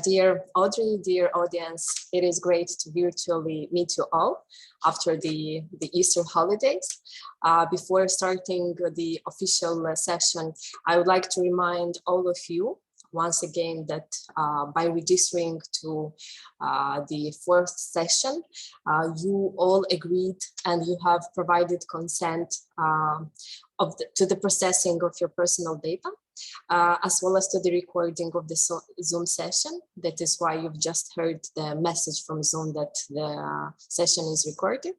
Dear Audrey, dear audience, it is great to virtually meet you all after the Easter holidays. Before starting the official session, I would like to remind all of you once again that by registering to the fourth session, you all agreed and you have provided consent to the processing of your personal data. As well as to the recording of the Zoom session. That is why you've just heard the message from Zoom that the session is recorded.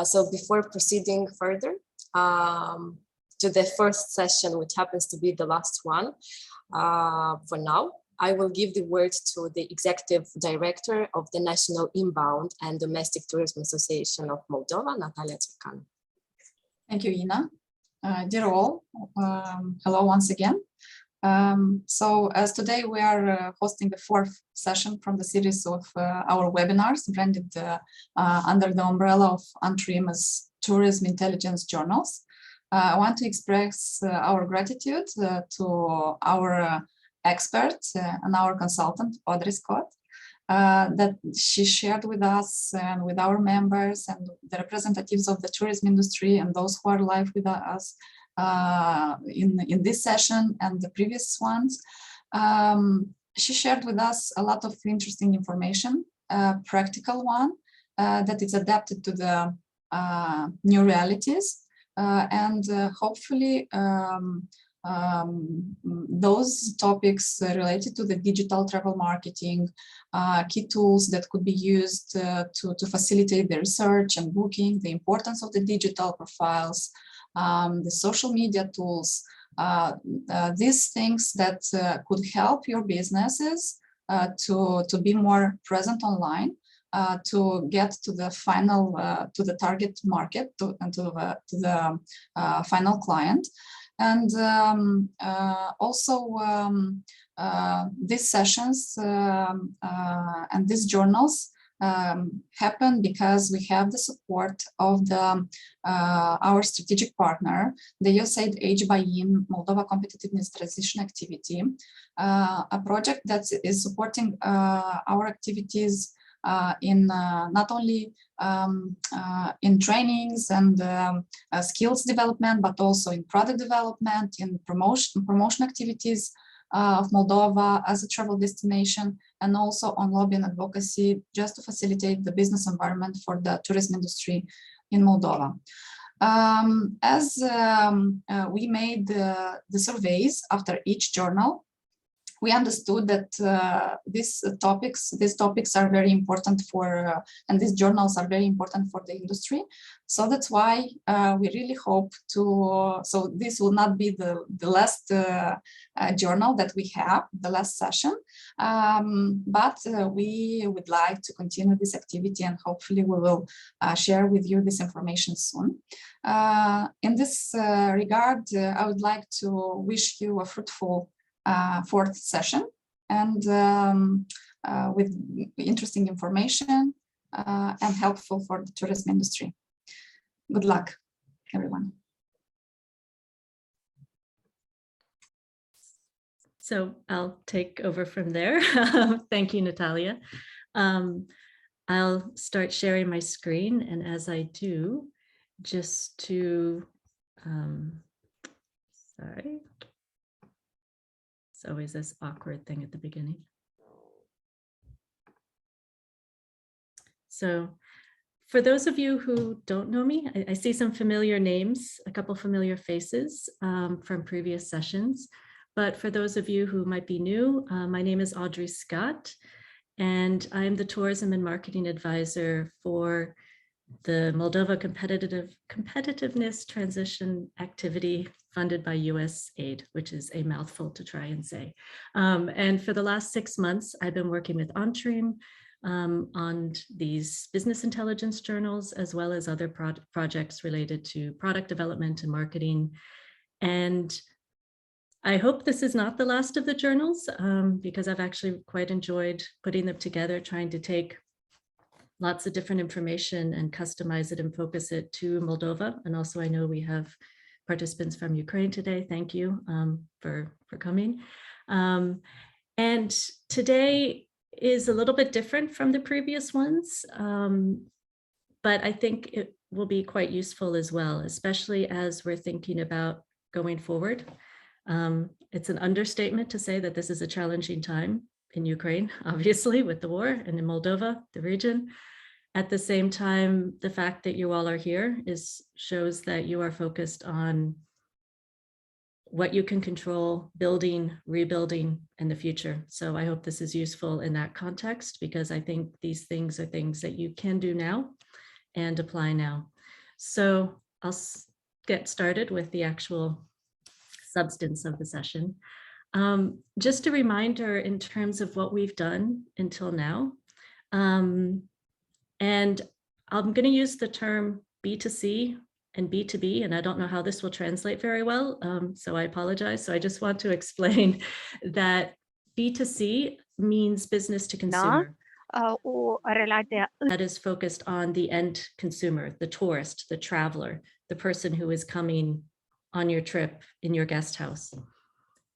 So before proceeding further to the first session, which happens to be the last one for now, I will give the word to the Executive Director of the National Inbound and Domestic Tourism Association of Moldova, Natalia Țurcan. Thank you, Ina. Dear all, hello once again. So as today we are hosting the fourth session from the series of our webinars branded under the umbrella of Antrim as Tourism Intelligence Journals. I want to express our gratitude to our expert and our consultant, Audrey Scott, that she shared with us and with our members and the representatives of the tourism industry and those who are live with us in this session and the previous ones. She shared with us a lot of interesting information, practical one that is adapted to the new realities and hopefully those topics related to the digital travel marketing, key tools that could be used to facilitate the research and booking, the importance of the digital profiles, the social media tools, these things that could help your businesses to be more present online, to get to the final, to the target market and to the final client. And also these sessions and these journals happen because we have the support of our strategic partner, the USAID Age Buy-in Moldova Competitiveness Transition Activity, a project that is supporting our activities in not only in trainings and skills development, but also in product development, in promotion activities of Moldova as a travel destination, and also on lobby and advocacy, just to facilitate the business environment for the tourism industry in Moldova. As we made the surveys after each journal, we understood that these topics are very important for, and these journals are very important for the industry. So that's why we really hope to, so this will not be the last journal that we have, the last session, but we would like to continue this activity and hopefully we will share with you this information soon. In this regard, I would like to wish you a fruitful fourth session and with interesting information and helpful for the tourism industry. Good luck, everyone. So I'll take over from there. Thank you, Natalia. I'll start sharing my screen, and as I do, just to, sorry. It's always this awkward thing at the beginning. So for those of you who don't know me, I see some familiar names, a couple familiar faces from previous sessions. But for those of you who might be new, my name is Audrey Scott, and I'm the Tourism and Marketing Advisor for the Moldova Competitiveness Transition Activity funded by USAID, which is a mouthful to try and say. And for the last 6 months, I've been working with Antrim on these business intelligence journals, as well as other projects related to product development and marketing. And I hope this is not the last of the journals, because I've actually quite enjoyed putting them together, trying to take lots of different information and customize it and focus it to Moldova. And also I know we have participants from Ukraine today. Thank you for coming. And today is a little bit different from the previous ones, but I think it will be quite useful as well, especially as we're thinking about going forward. It's an understatement to say that this is a challenging time in Ukraine, obviously, with the war, and in Moldova, the region. At the same time, the fact that you all are here shows that you are focused on what you can control, building, rebuilding in the future. So I hope this is useful in that context, because I think these things are things that you can do now and apply now. So I'll get started with the actual substance of the session. Just a reminder in terms of what we've done until now. And I'm going to use the term B2C and B2B, and I don't know how this will translate very well, so I apologize. So I just want to explain that B2C means business to consumer. That is focused on the end consumer, the tourist, the traveler, the person who is coming on your trip in your guest house.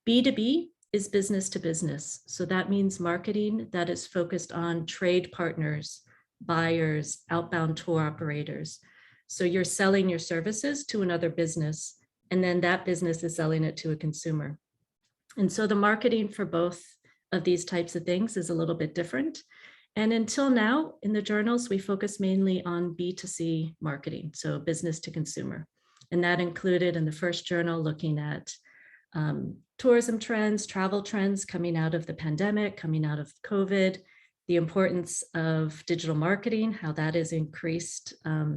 B2B is business to business. So that means marketing that is focused on trade partners, buyers, outbound tour operators. So you're selling your services to another business, and then that business is selling it to a consumer. And so the marketing for both of these types of things is a little bit different. And until now, in the journals, we focus mainly on B2C marketing, so business to consumer. And that included in the first journal looking at tourism trends, travel trends coming out of the pandemic, coming out of COVID, the importance of digital marketing, how that has increased.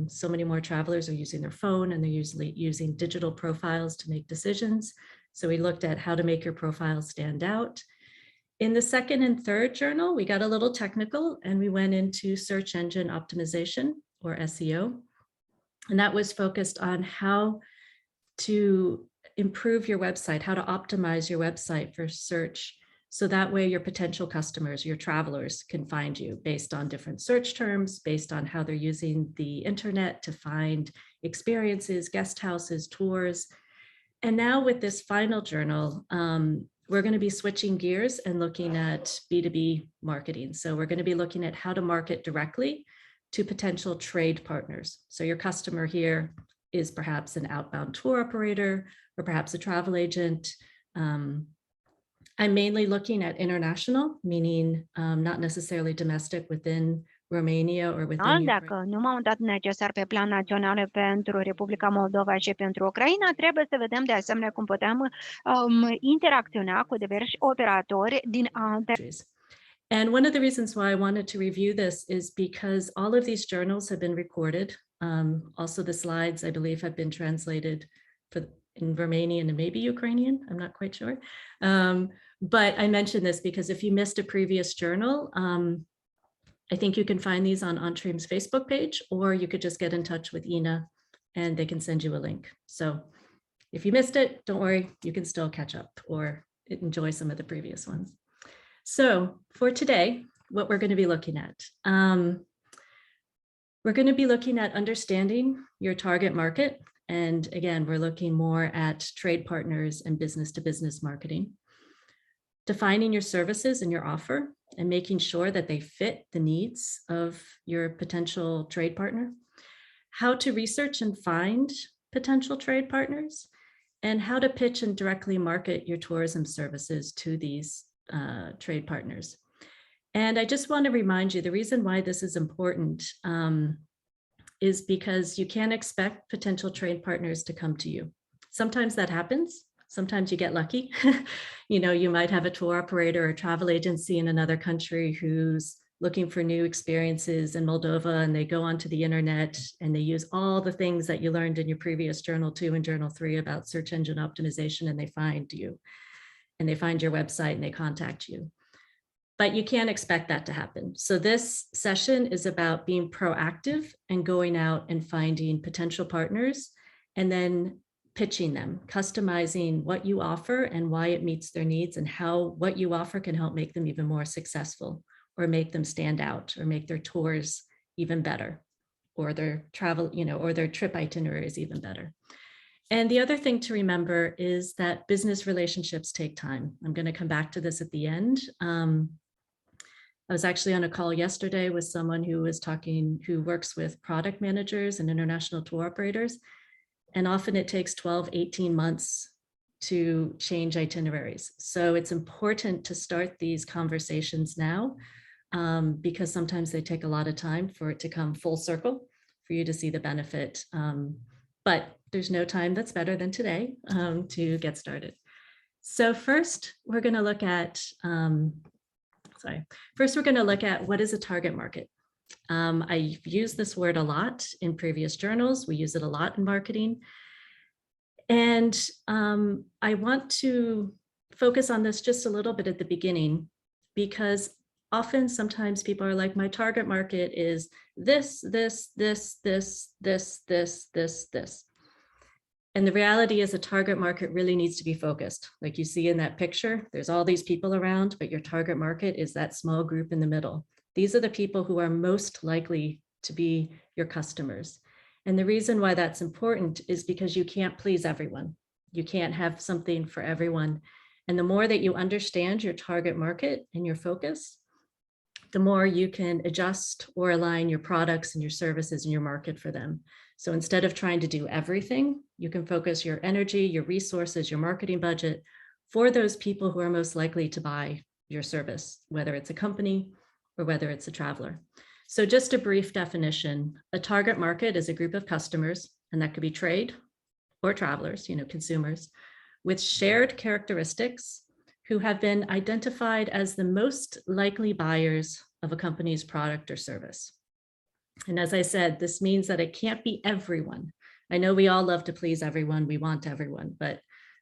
So many more travelers are using their phone, and they're usually using digital profiles to make decisions. So we looked at how to make your profile stand out. In the second and third journal, we got a little technical, and we went into search engine optimization, or SEO. And that was focused on how to improve your website, how to optimize your website for search. So that way your potential customers, your travelers, can find you based on different search terms, based on how they're using the internet to find experiences, guest houses, tours. And now with this final journal, we're going to be switching gears and looking at B2B marketing. So we're going to be looking at how to market directly to potential trade partners. So your customer here is perhaps an outbound tour operator or perhaps a travel agent. I'm mainly looking at international, meaning not necessarily domestic within Romania or within Ukraine. Dacă nu m-au dat necesar pe plan național pentru Republica Moldova și pentru Ucraina, trebuie să vedem de asemenea cum putem interacționa cu diversi operatori din alte. And one of the reasons why I wanted to review this is because all of these journals have been recorded. Also the slides, I believe, have been translated in Romanian and maybe Ukrainian, I'm not quite sure. But I mentioned this because if you missed a previous journal, I think you can find these on Antrim's Facebook page, or you could just get in touch with Ina and they can send you a link. So if you missed it, don't worry, you can still catch up or enjoy some of the previous ones. So for today, what we're going to be looking at, we're going to be looking at understanding your target market. And again, we're looking more at trade partners and business to business marketing, defining your services and your offer and making sure that they fit the needs of your potential trade partner, how to research and find potential trade partners, and how to pitch and directly market your tourism services to these trade partners. And I just want to remind you, the reason why this is important is because you can't expect potential trade partners to come to you. Sometimes that happens. Sometimes you get lucky. You know, you might have a tour operator or a travel agency in another country who's looking for new experiences in Moldova, and they go onto the internet and they use all the things that you learned in your previous journal 2 and journal 3 about search engine optimization, and they find you and they find your website and they contact you. But you can't expect that to happen. So this session is about being proactive and going out and finding potential partners and then pitching them, customizing what you offer and why it meets their needs and how what you offer can help make them even more successful or make them stand out or make their tours even better or their travel, or their trip itineraries even better. And the other thing to remember is that business relationships take time. I'm going to come back to this at the end. I was actually on a call yesterday with someone who works with product managers and international tour operators. And often it takes 12, 18 months to change itineraries. So it's important to start these conversations now because sometimes they take a lot of time for it to come full circle for you to see the benefit. But there's no time that's better than today to get started. So first, we're going to look at what is a target market. I've used this word a lot in previous journals. We use it a lot in marketing. And I want to focus on this just a little bit at the beginning, because sometimes people are like, my target market is this. And the reality is a target market really needs to be focused. Like you see in that picture, there's all these people around, but your target market is that small group in the middle. These are the people who are most likely to be your customers. And the reason why that's important is because you can't please everyone. You can't have something for everyone. And the more that you understand your target market and your focus, the more you can adjust or align your products and your services and your market for them. So instead of trying to do everything, you can focus your energy, your resources, your marketing budget for those people who are most likely to buy your service, whether it's a company or whether it's a traveler. So just a brief definition, a target market is a group of customers, and that could be trade or travelers, consumers, with shared characteristics who have been identified as the most likely buyers of a company's product or service. And as I said, this means that it can't be everyone. I know we all love to please everyone, we want everyone, but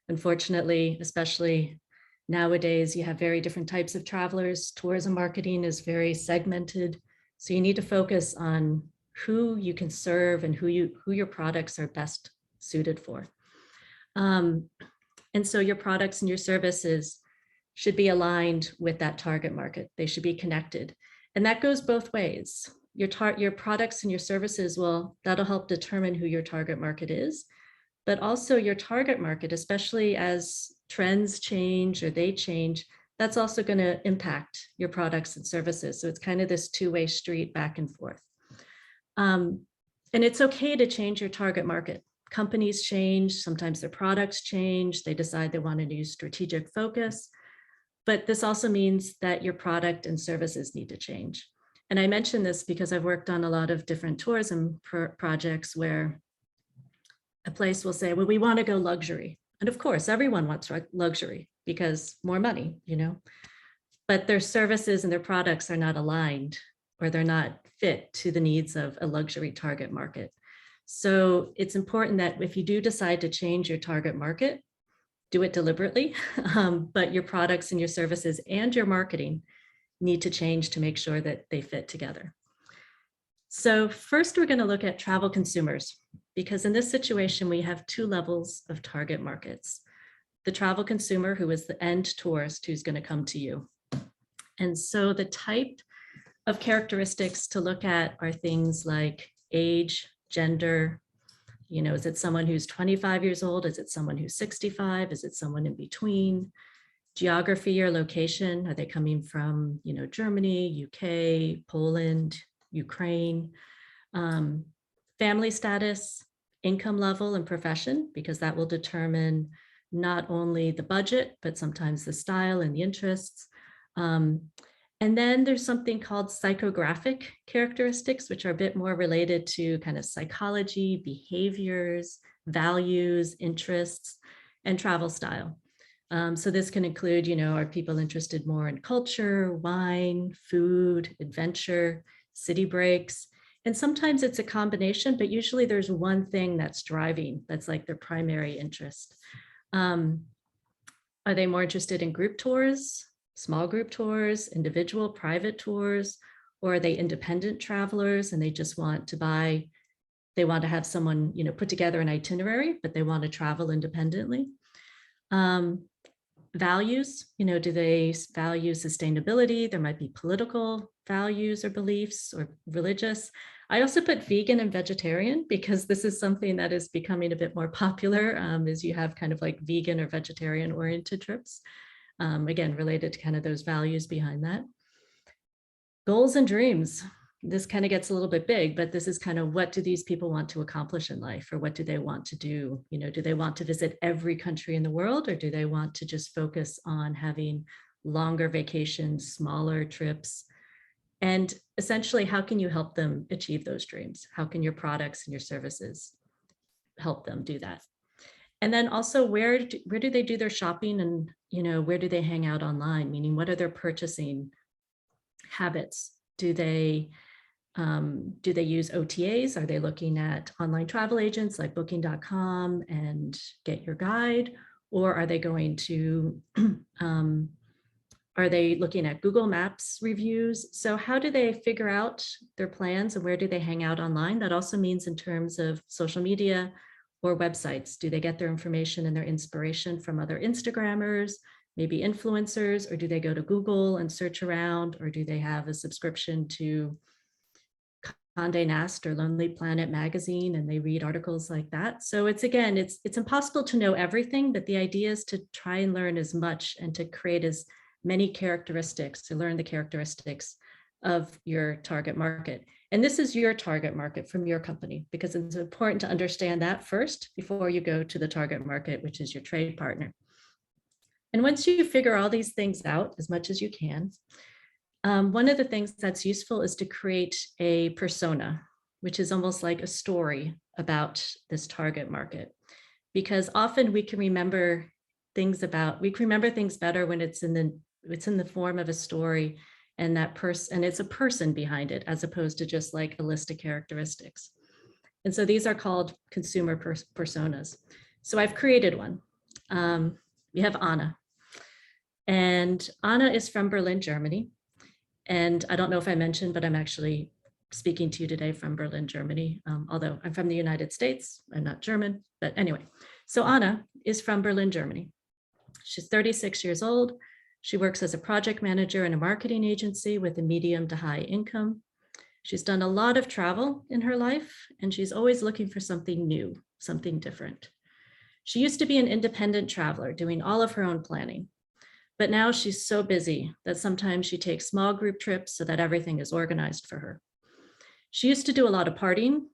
unfortunately, especially nowadays, you have very different types of travelers. Tourism marketing is very segmented. So you need to focus on who you can serve and who your products are best suited for. And so your products and your services should be aligned with that target market. They should be connected. And that goes both ways. Your products and your services that'll help determine who your target market is, but also your target market, especially as trends change or they change, that's also going to impact your products and services. So it's kind of this two-way street back and forth. And it's okay to change your target market. Companies change, sometimes their products change, they decide they want a new strategic focus, but this also means that your product and services need to change. And I mention this because I've worked on a lot of different tourism projects where a place will say, well, we want to go luxury. And of course, everyone wants luxury because more money, but their services and their products are not aligned, or they're not fit to the needs of a luxury target market. So it's important that if you do decide to change your target market, do it deliberately, but your products and your services and your marketing need to change to make sure that they fit together. So first, we're going to look at travel consumers, because in this situation, we have two levels of target markets. The travel consumer, who is the end tourist who's going to come to you. And so the type of characteristics to look at are things like age, gender, is it someone who's 25 years old? Is it someone who's 65? Is it someone in between? Geography or location, are they coming from, Germany, UK, Poland, Ukraine? Family status, income level, and profession, because that will determine not only the budget, but sometimes the style and the interests. And then there's something called psychographic characteristics, which are a bit more related to kind of psychology, behaviors, values, interests, and travel style. So this can include, are people interested more in culture, wine, food, adventure, city breaks? And sometimes it's a combination, but usually there's one thing that's driving, that's like their primary interest. Are they more interested in group tours, small group tours, individual private tours, or are they independent travelers and they just want to have someone, put together an itinerary, but they want to travel independently? Values, do they value sustainability? There might be political values or beliefs or religious. I also put vegan and vegetarian because this is something that is becoming a bit more popular as you have kind of like vegan or vegetarian oriented trips. Again, related to kind of those values behind that. Goals and dreams. This kind of gets a little bit big, but this is kind of what do these people want to accomplish in life, or what do they want to do? Do they want to visit every country in the world, or do they want to just focus on having longer vacations, smaller trips? And essentially, how can you help them achieve those dreams? How can your products and your services help them do that? And then also, where do they do their shopping, and where do they hang out online? Meaning, what are their purchasing habits? Do they use OTAs? Are they looking at online travel agents like booking.com and Get Your Guide? Or are they going to, are they looking at Google Maps reviews? So how do they figure out their plans, and where do they hang out online? That also means in terms of social media or websites. Do they get their information and their inspiration from other Instagrammers, maybe influencers, or do they go to Google and search around, or do they have a subscription to Condé Nast or Lonely Planet magazine and they read articles like that? So it's impossible to know everything, but the idea is to try and learn as much and to create as many characteristics, to learn the characteristics of your target market. And this is your target market from your company, because it's important to understand that first before you go to the target market, which is your trade partner. And once you figure all these things out as much as you can, one of the things that's useful is to create a persona, which is almost like a story about this target market, because often we can remember things better when it's in the form of a story, and it's a person behind it, as opposed to just like a list of characteristics. And so these are called consumer personas. So I've created one. We have Anna, and Anna is from Berlin, Germany. And I don't know if I mentioned, but I'm actually speaking to you today from Berlin, Germany, although I'm from the United States. I'm not German, but anyway. So Anna is from Berlin, Germany. She's 36 years old. She works as a project manager in a marketing agency with a medium to high income. She's done a lot of travel in her life, and she's always looking for something new, something different. She used to be an independent traveler doing all of her own planning. But now she's so busy that sometimes she takes small group trips so that everything is organized for her. She used to do a lot of partying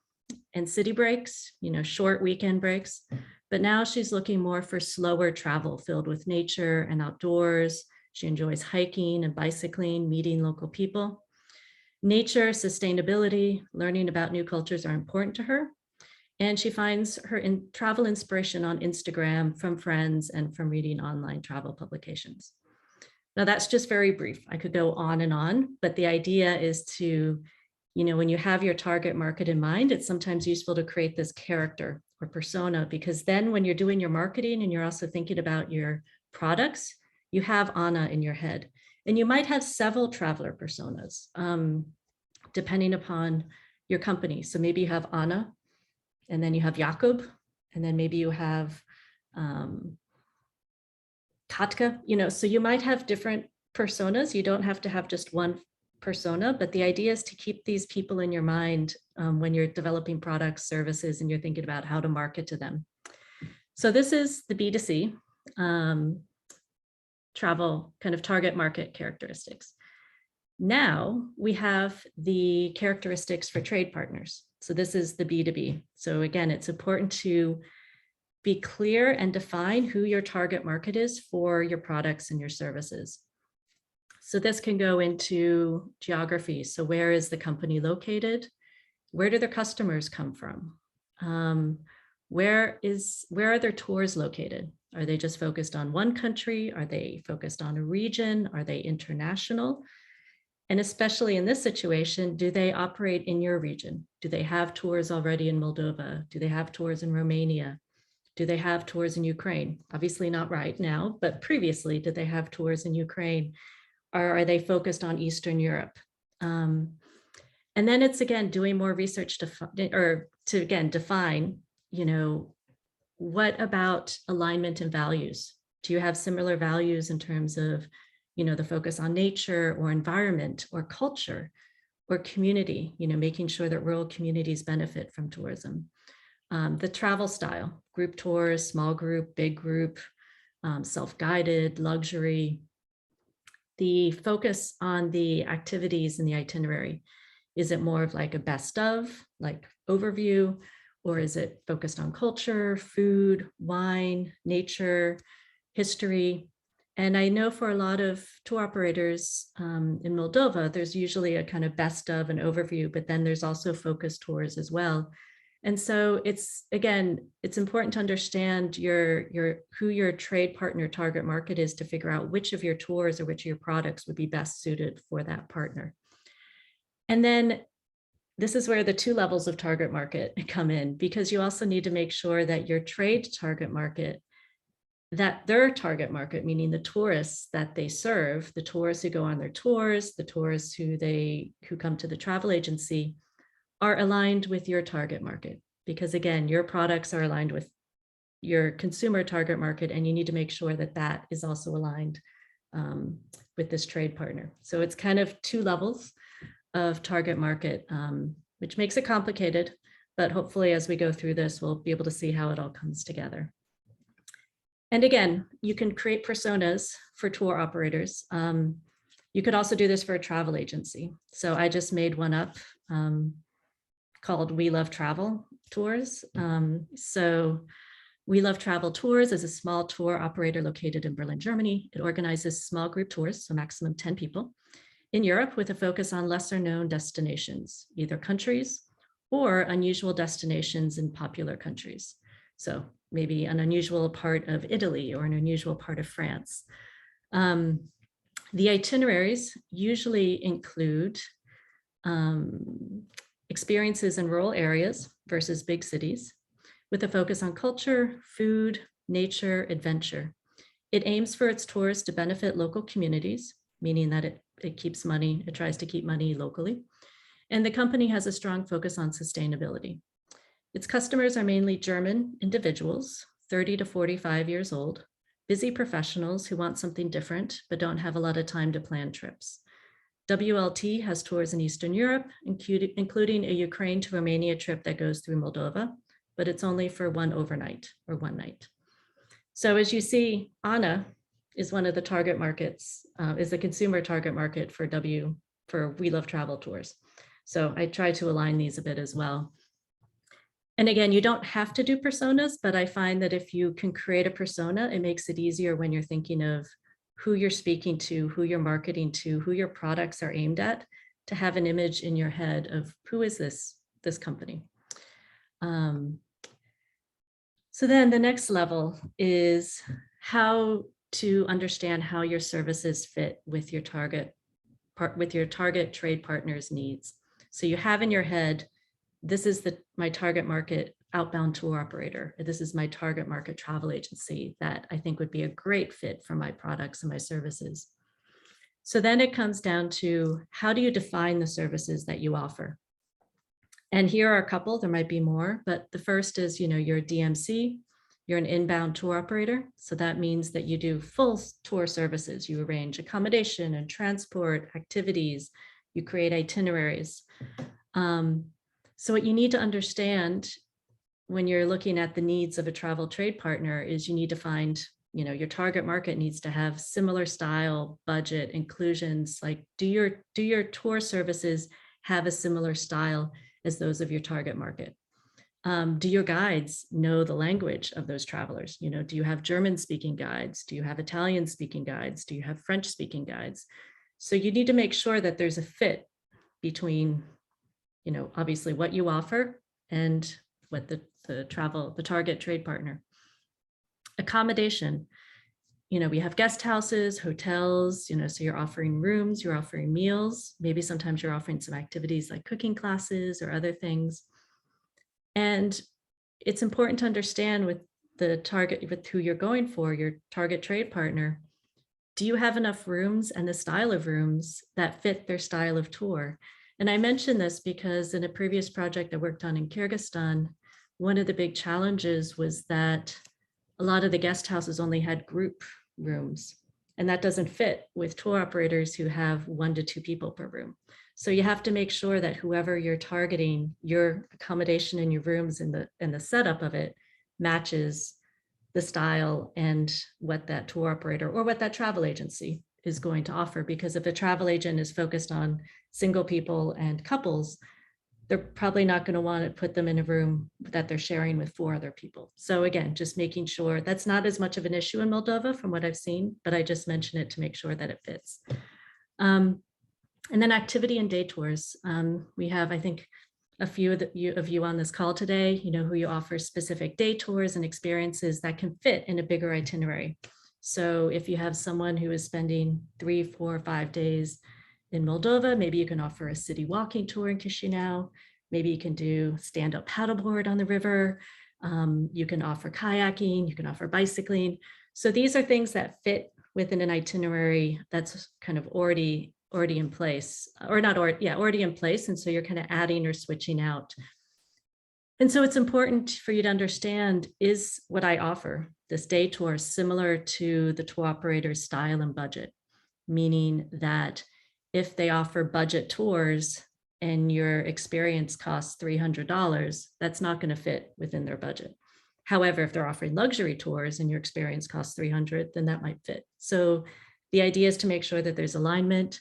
and city breaks, short weekend breaks, but now she's looking more for slower travel filled with nature and outdoors. She enjoys hiking and bicycling, meeting local people. Nature, sustainability, learning about new cultures are important to her. And she finds her travel inspiration on Instagram from friends and from reading online travel publications. Now that's just very brief. I could go on and on, but the idea is to, when you have your target market in mind, it's sometimes useful to create this character or persona, because then when you're doing your marketing and you're also thinking about your products, you have Anna in your head. And you might have several traveler personas, depending upon your company. So maybe you have Anna, and then you have Jakob, and then maybe you have Katka, so you might have different personas. You don't have to have just one persona, but the idea is to keep these people in your mind when you're developing products, services, and you're thinking about how to market to them. So this is the B2C travel kind of target market characteristics. Now we have the characteristics for trade partners. So this is the B2B. So again, it's important to be clear and define who your target market is for your products and your services. So this can go into geography. So where is the company located? Where do their customers come from? Where are their tours located? Are they just focused on one country? Are they focused on a region? Are they international? And especially in this situation, do they operate in your region? Do they have tours already in Moldova? Do they have tours in Romania? Do they have tours in Ukraine? Obviously not right now, but previously, did they have tours in Ukraine? Or are they focused on Eastern Europe? And then it's, again, doing more research to define, what about alignment and values Do you have similar values in terms of, the focus on nature or environment or culture or community, making sure that rural communities benefit from tourism? The travel style, group tours, small group, big group, self-guided, luxury. The focus on the activities in the itinerary. Is it more of like a best of, like overview, or is it focused on culture, food, wine, nature, history? And I know for a lot of tour operators in Moldova, there's usually a kind of best of an overview, but then there's also focused tours as well. And so it's important to understand who your trade partner target market is to figure out which of your tours or which of your products would be best suited for that partner. And then this is where the two levels of target market come in, because you also need to make sure that your trade target market, that their target market, meaning the tourists that they serve, the tourists who go on their tours, the tourists who come to the travel agency, are aligned with your target market. Because again, your products are aligned with your consumer target market, and you need to make sure that that is also aligned with this trade partner. So it's kind of two levels of target market, which makes it complicated, but hopefully as we go through this, we'll be able to see how it all comes together. And again, you can create personas for tour operators. You could also do this for a travel agency. So I just made one up called We Love Travel Tours. So We Love Travel Tours is a small tour operator located in Berlin, Germany. It organizes small group tours, so maximum 10 people, in Europe with a focus on lesser known destinations, either countries or unusual destinations in popular countries. So maybe an unusual part of Italy or an unusual part of France. The itineraries usually include experiences in rural areas versus big cities, with a focus on culture, food, nature, adventure. It aims for its tours to benefit local communities, meaning that it keeps money, it tries to keep money locally. And the company has a strong focus on sustainability. Its customers are mainly German individuals, 30 to 45 years old, busy professionals who want something different, but don't have a lot of time to plan trips. WLT has tours in Eastern Europe, including a Ukraine to Romania trip that goes through Moldova, but it's only for one overnight or one night. So as you see, Anna is one of the target markets, is the consumer target market for We Love Travel Tours. So I try to align these a bit as well. And again, you don't have to do personas, but I find that if you can create a persona, it makes it easier when you're thinking of who you're speaking to, who you're marketing to, who your products are aimed at, to have an image in your head of who is this company. So then the next level is how to understand how your services fit with your target trade partner's needs. So you have in your head, this is my target market outbound tour operator. This is my target market travel agency that I think would be a great fit for my products and my services. So then it comes down to, how do you define the services that you offer? And here are a couple, there might be more, but the first is, you're a DMC, you're an inbound tour operator. So that means that you do full tour services. You arrange accommodation and transport, activities, you create itineraries. So what you need to understand when you're looking at the needs of a travel trade partner is you need to find, your target market needs to have similar style, budget, inclusions. Like, do your tour services have a similar style as those of your target market? Do your guides know the language of those travelers? Do you have German speaking guides? Do you have Italian speaking guides? Do you have French speaking guides? So you need to make sure that there's a fit between, obviously what you offer and what the target trade partner. Accommodation, we have guest houses, hotels, so you're offering rooms, you're offering meals, maybe sometimes you're offering some activities like cooking classes or other things. And it's important to understand with who you're going for, your target trade partner, do you have enough rooms and the style of rooms that fit their style of tour? And I mention this because in a previous project I worked on in Kyrgyzstan, one of the big challenges was that a lot of the guest houses only had group rooms, and that doesn't fit with tour operators who have 1 to 2 people per room. So you have to make sure that whoever you're targeting, your accommodation in your rooms and the setup of it matches the style and what that tour operator or what that travel agency is going to offer. Because if a travel agent is focused on single people and couples, they're probably not going to want to put them in a room that they're sharing with 4 other people. So again, just making sure that's not as much of an issue in Moldova from what I've seen, but I just mention it to make sure that it fits. And then activity and day tours. We have, I think, a few of you on this call today, who you offer specific day tours and experiences that can fit in a bigger itinerary. So if you have someone who is spending 3, 4, 5 days in Moldova, maybe you can offer a city walking tour in Chisinau. Maybe you can do stand-up paddleboard on the river. You can offer kayaking, you can offer bicycling. So these are things that fit within an itinerary that's kind of already in place, already in place. And so you're kind of adding or switching out. And so it's important for you to understand, is what I offer, this day tour, similar to the tour operator's style and budget? Meaning that if they offer budget tours and your experience costs $300, that's not going to fit within their budget. However, if they're offering luxury tours and your experience costs $300, then that might fit. So the idea is to make sure that there's alignment.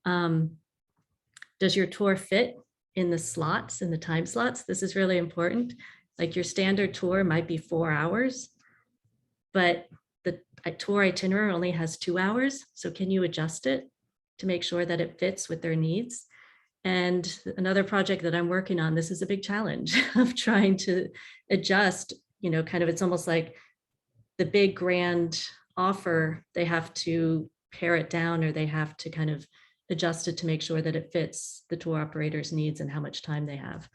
Does your tour fit in the slots, in the time slots? This is really important. Like your standard tour might be 4 hours, but the tour itinerary only has 2 hours. So can you adjust it to make sure that it fits with their needs? And another project that I'm working on, this is a big challenge of trying to adjust, kind of, it's almost like the big grand offer, they have to pare it down, or they have to kind of adjust it to make sure that it fits the tour operator's needs and how much time they have.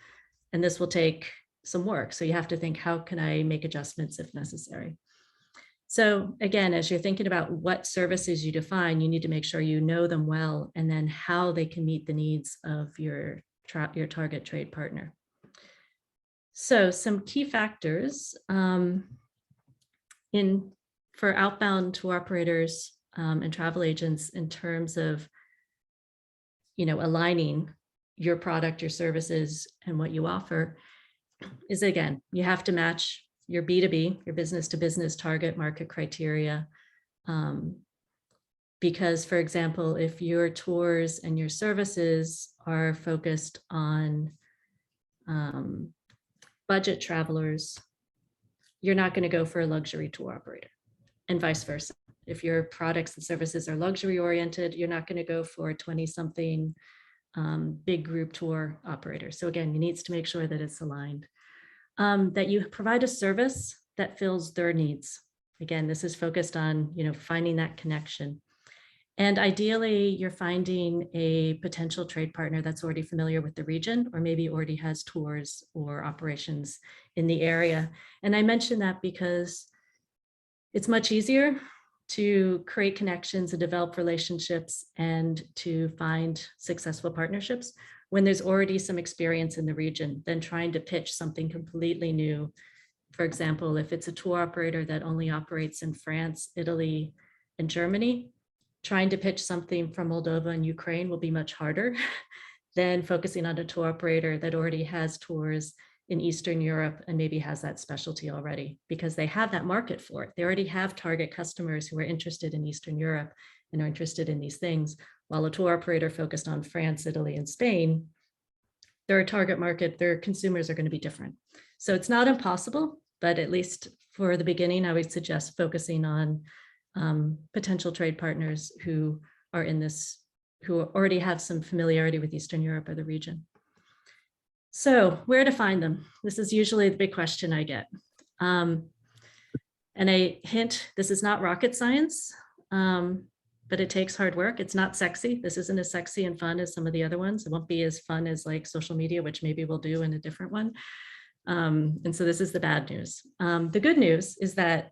And this will take some work. So you have to think, how can I make adjustments if necessary? So again, as you're thinking about what services you define, you need to make sure you know them well, and then how they can meet the needs of your target trade partner. So some key factors for outbound tour operators and travel agents in terms of aligning your product, your services, and what you offer is, again, you have to match your B2B, your business to business target market criteria. Because, for example, if your tours and your services are focused on budget travelers, you're not going to go for a luxury tour operator, and vice versa. If your products and services are luxury oriented, you're not going to go for a 20-something big group tour operator. So again, you need to make sure that it's aligned. That you provide a service that fills their needs. Again, this is focused on, finding that connection. And ideally, you're finding a potential trade partner that's already familiar with the region, or maybe already has tours or operations in the area. And I mention that because it's much easier to create connections and develop relationships and to find successful partnerships when there's already some experience in the region than trying to pitch something completely new. For example, if it's a tour operator that only operates in France, Italy, and Germany, trying to pitch something from Moldova and Ukraine will be much harder than focusing on a tour operator that already has tours in Eastern Europe and maybe has that specialty already, because they have that market for it. They already have target customers who are interested in Eastern Europe and are interested in these things, while a tour operator focused on France, Italy, and Spain, their target market, their consumers are going to be different. So it's not impossible, but at least for the beginning, I would suggest focusing on potential trade partners who are in this, who already have some familiarity with Eastern Europe or the region. So where to find them? This is usually the big question I get. And I hint, this is not rocket science, but it takes hard work. It's not sexy. This isn't as sexy and fun as some of the other ones. It won't be as fun as like social media, which maybe we'll do in a different one. And so this is the bad news. The good news is that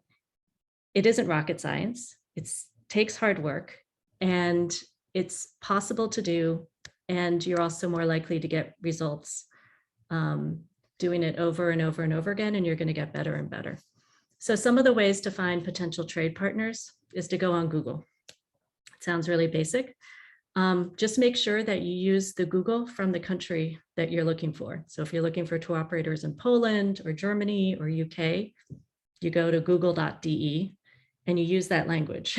it isn't rocket science. It takes hard work, and it's possible to do. And you're also more likely to get results doing it over and over and over again, and you're going to get better and better. So some of the ways to find potential trade partners is to go on Google. It sounds really basic. Just make sure that you use the Google from the country that you're looking for. So if you're looking for tour operators in Poland or Germany or UK, you go to google.de and you use that language.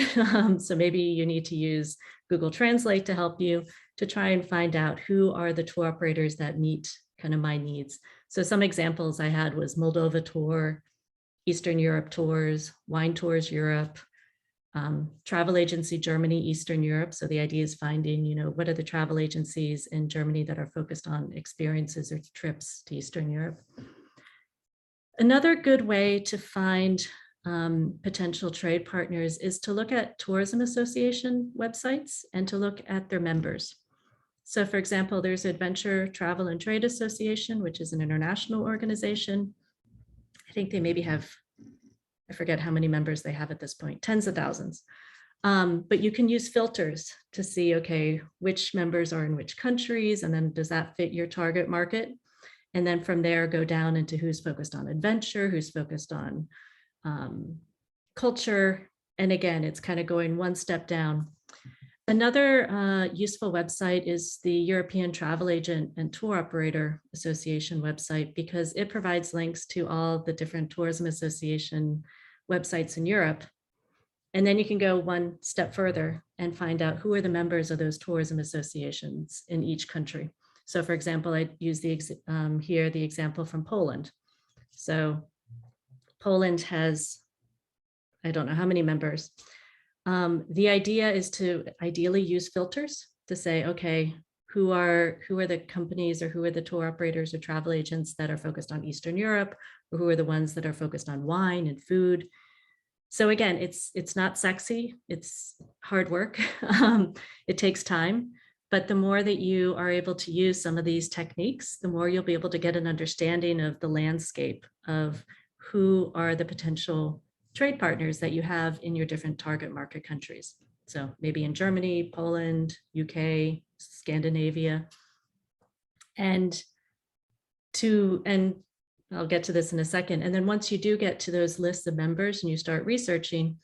So maybe you need to use Google Translate to help you to try and find out who are the tour operators that meet kind of my needs. So some examples I had was Moldova tour, Eastern Europe tours, wine tours Europe, travel agency Germany, Eastern Europe. So the idea is finding, what are the travel agencies in Germany that are focused on experiences or trips to Eastern Europe. Another good way to find potential trade partners is to look at tourism association websites and to look at their members. So for example, there's Adventure Travel and Trade Association, which is an international organization. I think they maybe have, I forget how many members they have at this point, tens of thousands. But you can use filters to see, okay, which members are in which countries, and then does that fit your target market? And then from there, go down into who's focused on adventure, who's focused on culture. And again, it's kind of going one step down. Another useful website is the European Travel Agent and Tour Operator Association website, because it provides links to all the different tourism association websites in Europe. And then you can go one step further and find out who are the members of those tourism associations in each country. So for example, I use the example from Poland. So Poland has, I don't know how many members. The idea is to ideally use filters to say, okay, who are the companies or who are the tour operators or travel agents that are focused on Eastern Europe, or who are the ones that are focused on wine and food. So again, it's not sexy, it's hard work. It takes time, but the more that you are able to use some of these techniques, the more you'll be able to get an understanding of the landscape of who are the potential trade partners that you have in your different target market countries. So maybe in Germany, Poland, UK, Scandinavia. And I'll get to this in a second. And then once you do get to those lists of members and you start researching,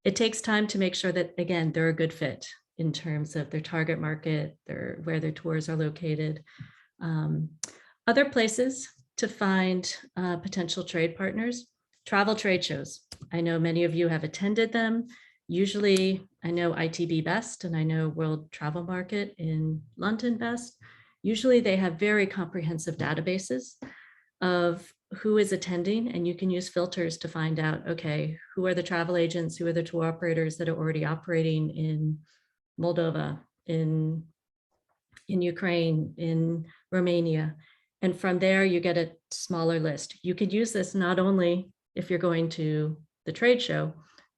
it takes time to make sure that, again, they're a good fit in terms of their target market, where their tours are located. Other places to find potential trade partners, travel trade shows. I know many of you have attended them. Usually, I know ITB Best and I know World Travel Market in London Best. Usually they have very comprehensive databases of who is attending, and you can use filters to find out, okay, who are the travel agents, who are the tour operators that are already operating in Moldova, in Ukraine, in Romania. And from there, you get a smaller list. You could use this not only if you're going to the trade show,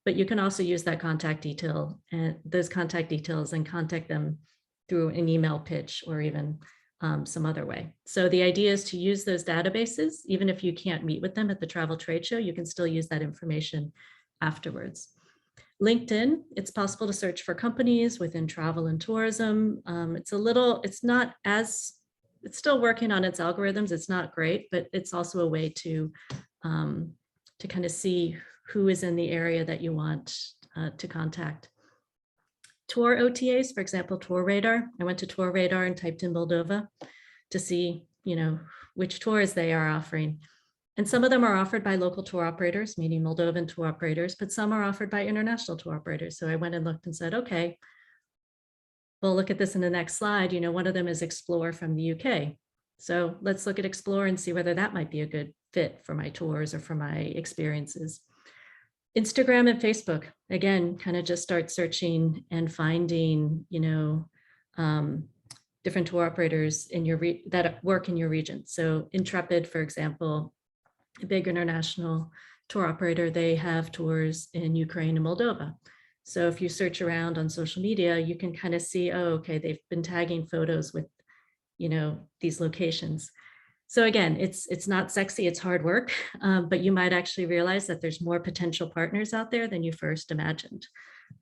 but you can also use that contact detail and those contact details and contact them through an email pitch or even some other way. So the idea is to use those databases, even if you can't meet with them at the travel trade show, you can still use that information afterwards. LinkedIn, it's possible to search for companies within travel and tourism. It's still working on its algorithms. It's not great, but it's also a way to kind of see who is in the area that you want to contact. Tour OTAs, for example, Tour Radar. I went to Tour Radar and typed in Moldova to see, which tours they are offering. And some of them are offered by local tour operators, meaning Moldovan tour operators, but some are offered by international tour operators. So I went and looked and said, okay, we'll look at this in the next slide. One of them is Explore from the UK. So let's look at Explore and see whether that might be a good fit for my tours or for my experiences. Instagram and Facebook, again, kind of just start searching and finding, different tour operators in that work in your region. So Intrepid, for example, a big international tour operator, they have tours in Ukraine and Moldova. So if you search around on social media, you can kind of see, oh, okay, they've been tagging photos with, these locations. So again, it's not sexy, it's hard work, but you might actually realize that there's more potential partners out there than you first imagined.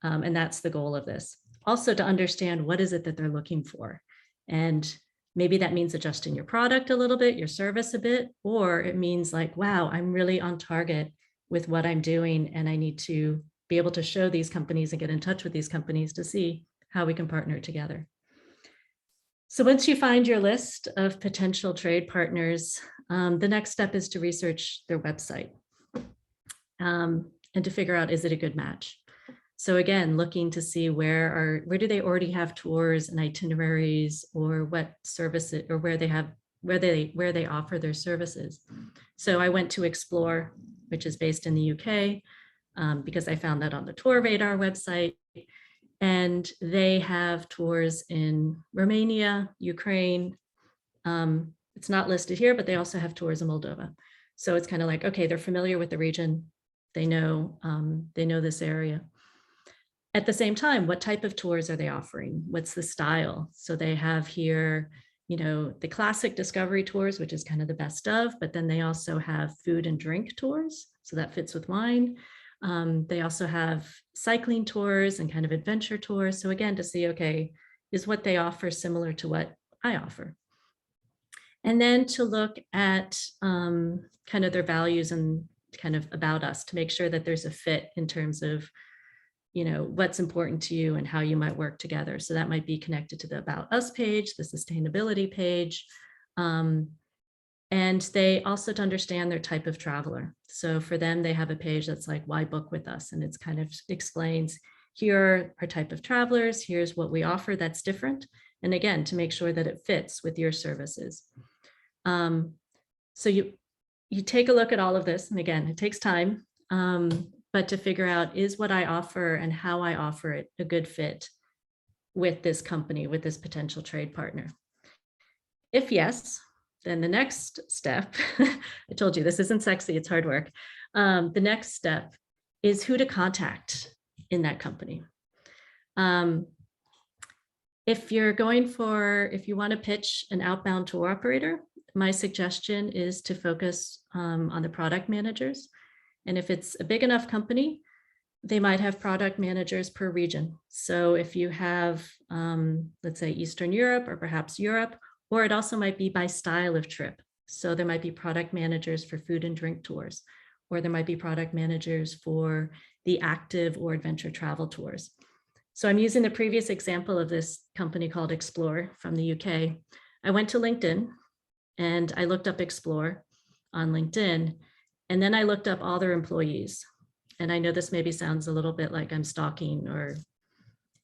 And that's the goal of this. Also to understand what is it that they're looking for. And maybe that means adjusting your product a little bit, your service a bit, or it means like, wow, I'm really on target with what I'm doing, and I need to be able to show these companies and get in touch with these companies to see how we can partner together. So once you find your list of potential trade partners, the next step is to research their website and to figure out, is it a good match? So again, looking to see where do they already have tours and itineraries, or what services, or where they offer their services. So I went to Explore, which is based in the UK, because I found that on the Tour Radar website. And they have tours in Romania, Ukraine. It's not listed here, but they also have tours in Moldova. So it's kind of like, okay, they're familiar with the region. They know this area. At the same time, what type of tours are they offering? What's the style? So they have here, the classic discovery tours, which is kind of the best of, but then they also have food and drink tours. So that fits with wine. They also have cycling tours and kind of adventure tours. So again, to see, okay, is what they offer similar to what I offer? And then to look at kind of their values and kind of about us, to make sure that there's a fit in terms of, what's important to you and how you might work together. So that might be connected to the About Us page, the sustainability page. And they also to understand their type of traveler. So for them, they have a page that's like, why book with us? And it's kind of explains, here are our type of travelers, here's what we offer that's different. And again, to make sure that it fits with your services. So you take a look at all of this. And again, it takes time, but to figure out, is what I offer and how I offer it a good fit with this company, with this potential trade partner? If yes, then the next step, I told you this isn't sexy, it's hard work. The next step is who to contact in that company. If you want to pitch an outbound tour operator, my suggestion is to focus on the product managers. And if it's a big enough company, they might have product managers per region. So if you have, let's say, Eastern Europe or perhaps Europe, or it also might be by style of trip. So there might be product managers for food and drink tours, or there might be product managers for the active or adventure travel tours. So I'm using the previous example of this company called Explore from the UK. I went to LinkedIn and I looked up Explore on LinkedIn, and then I looked up all their employees. And I know this maybe sounds a little bit like I'm stalking or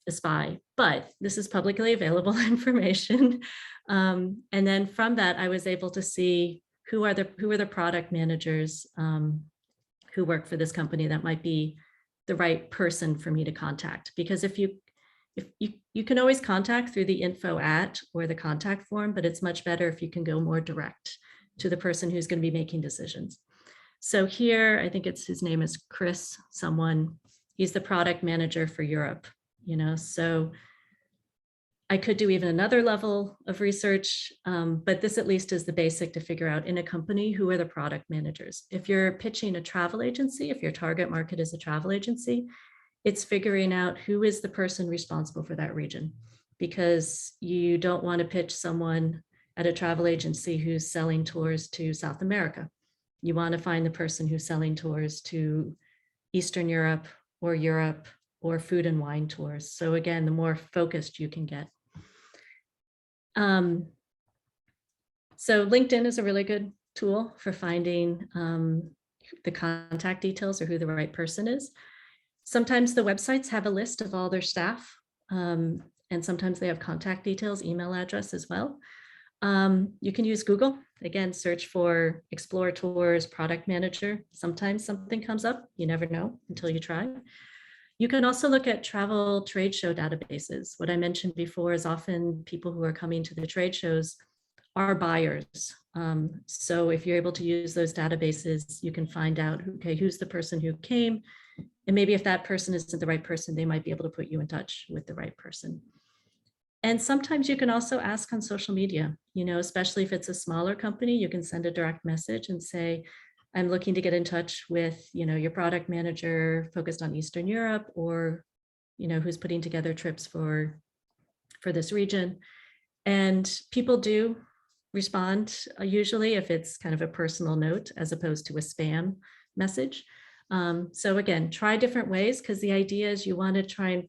a spy, but this is publicly available information. And then from that, I was able to see who are the product managers who work for this company that might be the right person for me to contact. Because if you can always contact through the info at or the contact form, but it's much better if you can go more direct to the person who's going to be making decisions. So here, I think his name is Chris, he's the product manager for Europe, so I could do even another level of research, but this at least is the basic to figure out in a company, who are the product managers. If you're pitching a travel agency, if your target market is a travel agency, it's figuring out who is the person responsible for that region, because you don't want to pitch someone at a travel agency who's selling tours to South America. You want to find the person who's selling tours to Eastern Europe or food and wine tours. So again, the more focused you can get. So LinkedIn is a really good tool for finding the contact details or who the right person is. Sometimes the websites have a list of all their staff, and sometimes they have contact details, email address as well. You can use Google. Again, search for Explore Tours product manager. Sometimes something comes up. You never know until you try. You can also look at travel trade show databases. What I mentioned before is often people who are coming to the trade shows are buyers. So if you're able to use those databases, you can find out, okay, who's the person who came? And maybe if that person isn't the right person, they might be able to put you in touch with the right person. And sometimes you can also ask on social media, especially if it's a smaller company, you can send a direct message and say, I'm looking to get in touch with, your product manager focused on Eastern Europe, or, who's putting together trips for this region. And people do respond, usually if it's kind of a personal note as opposed to a spam message. So again, try different ways, because the idea is you want to try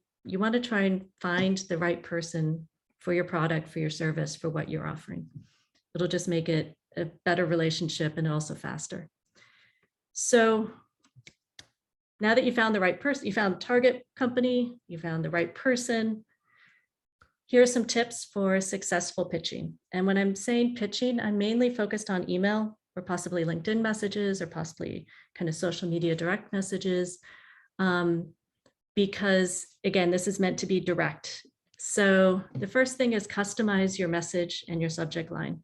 and find the right person for your product, for your service, for what you're offering. It'll just make it a better relationship and also faster. So now that you found the right person, you found target company, you found the right person, here are some tips for successful pitching. And when I'm saying pitching, I'm mainly focused on email or possibly LinkedIn messages or possibly kind of social media direct messages. Because again, this is meant to be direct. So the first thing is customize your message and your subject line.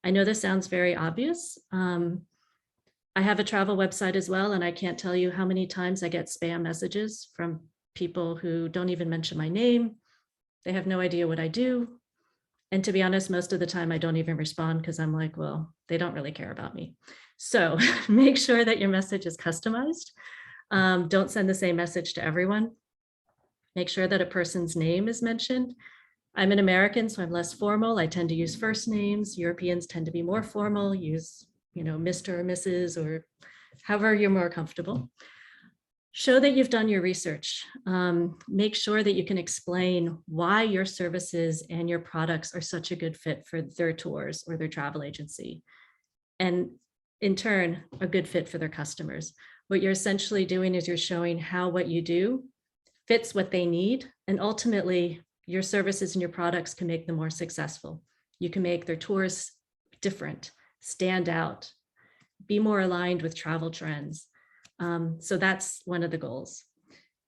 I know this sounds very obvious. I have a travel website as well, and I can't tell you how many times I get spam messages from people who don't even mention my name. They have no idea what I do. And to be honest, most of the time I don't even respond because I'm like, well, they don't really care about me. So make sure that your message is customized. Don't send the same message to everyone. Make sure that a person's name is mentioned. I'm an American, so I'm less formal. I tend to use first names. Europeans tend to be more formal, use, Mr. or Mrs. or however you're more comfortable. Show that you've done your research. Make sure that you can explain why your services and your products are such a good fit for their tours or their travel agency. And in turn, a good fit for their customers. What you're essentially doing is you're showing how what you do fits what they need. And ultimately, your services and your products can make them more successful. You can make their tours different, stand out, be more aligned with travel trends. So that's one of the goals.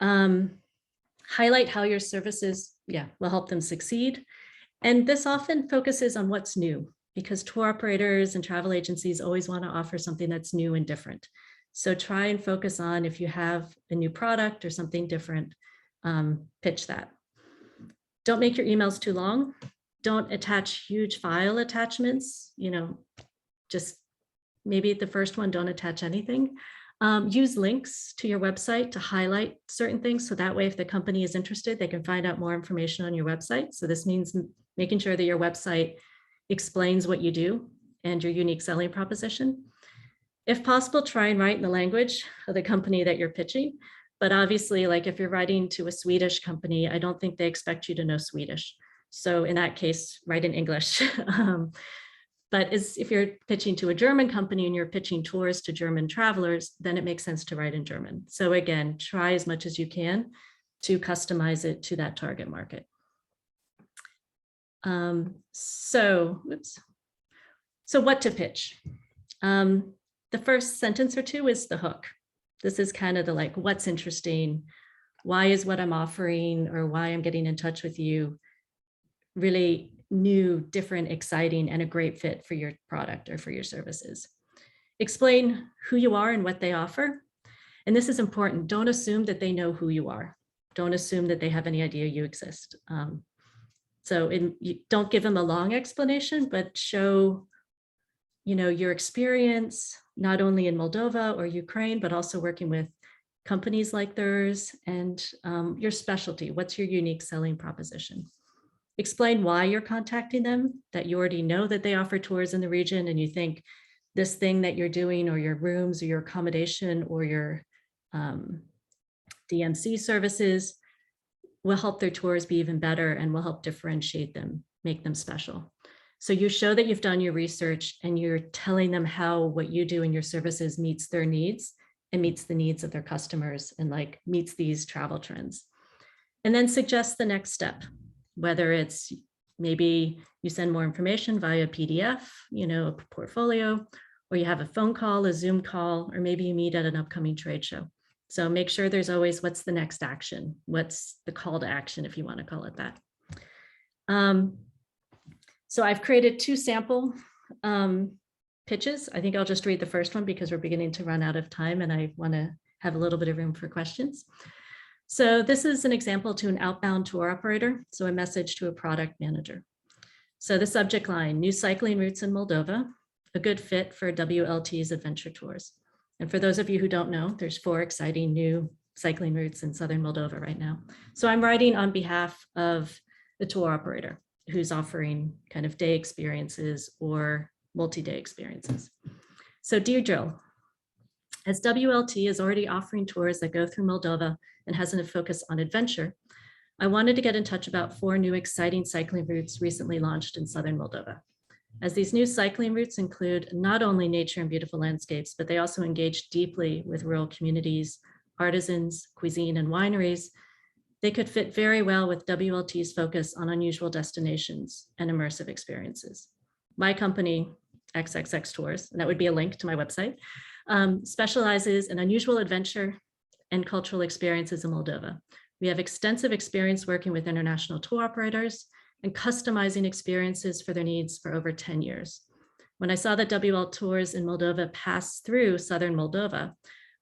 Highlight how your services, will help them succeed. And this often focuses on what's new, because tour operators and travel agencies always want to offer something that's new and different. So try and focus on, if you have a new product or something different, pitch that. Don't make your emails too long. Don't attach huge file attachments, just maybe the first one, don't attach anything. Use links to your website to highlight certain things. So that way, if the company is interested, they can find out more information on your website. So this means making sure that your website explains what you do and your unique selling proposition. If possible, try and write in the language of the company that you're pitching. But obviously, like if you're writing to a Swedish company, I don't think they expect you to know Swedish. So in that case, write in English. But if you're pitching to a German company and you're pitching tours to German travelers, then it makes sense to write in German. So again, try as much as you can to customize it to that target market. So what to pitch? The first sentence or two is the hook. This is kind of the what's interesting, why is what I'm offering or why I'm getting in touch with you really new, different, exciting, and a great fit for your product or for your services. Explain who you are and what they offer. And this is important. Don't assume that they know who you are. Don't assume that they have any idea you exist. You don't give them a long explanation, but show, your experience, not only in Moldova or Ukraine, but also working with companies like theirs, and your specialty. What's your unique selling proposition? Explain why you're contacting them, that you already know that they offer tours in the region and you think this thing that you're doing, or your rooms or your accommodation or your DMC services will help their tours be even better and will help differentiate them, make them special. So you show that you've done your research and you're telling them how what you do in your services meets their needs and meets the needs of their customers and meets these travel trends. And then suggest the next step, whether it's maybe you send more information via PDF, a portfolio, or you have a phone call, a Zoom call, or maybe you meet at an upcoming trade show. So make sure there's always what's the next action, what's the call to action, if you want to call it that. So I've created 2 sample pitches. I think I'll just read the first one because we're beginning to run out of time and I want to have a little bit of room for questions. So this is an example to an outbound tour operator, so a message to a product manager. So the subject line, new cycling routes in Moldova, a good fit for WLT's adventure tours. And for those of you who don't know, there's 4 exciting new cycling routes in southern Moldova right now. So I'm writing on behalf of the tour operator who's offering kind of day experiences or multi-day experiences. So Deirdre, As WLT is already offering tours that go through Moldova and has a focus on adventure, I wanted to get in touch about 4 new exciting cycling routes recently launched in southern Moldova. As these new cycling routes include not only nature and beautiful landscapes, but they also engage deeply with rural communities, artisans, cuisine, and wineries, they could fit very well with WLT's focus on unusual destinations and immersive experiences. My company, XXX Tours, and that would be a link to my website, specializes in unusual adventure and cultural experiences in Moldova. We have extensive experience working with international tour operators and customizing experiences for their needs for over 10 years. When I saw that WL Tours in Moldova pass through southern Moldova,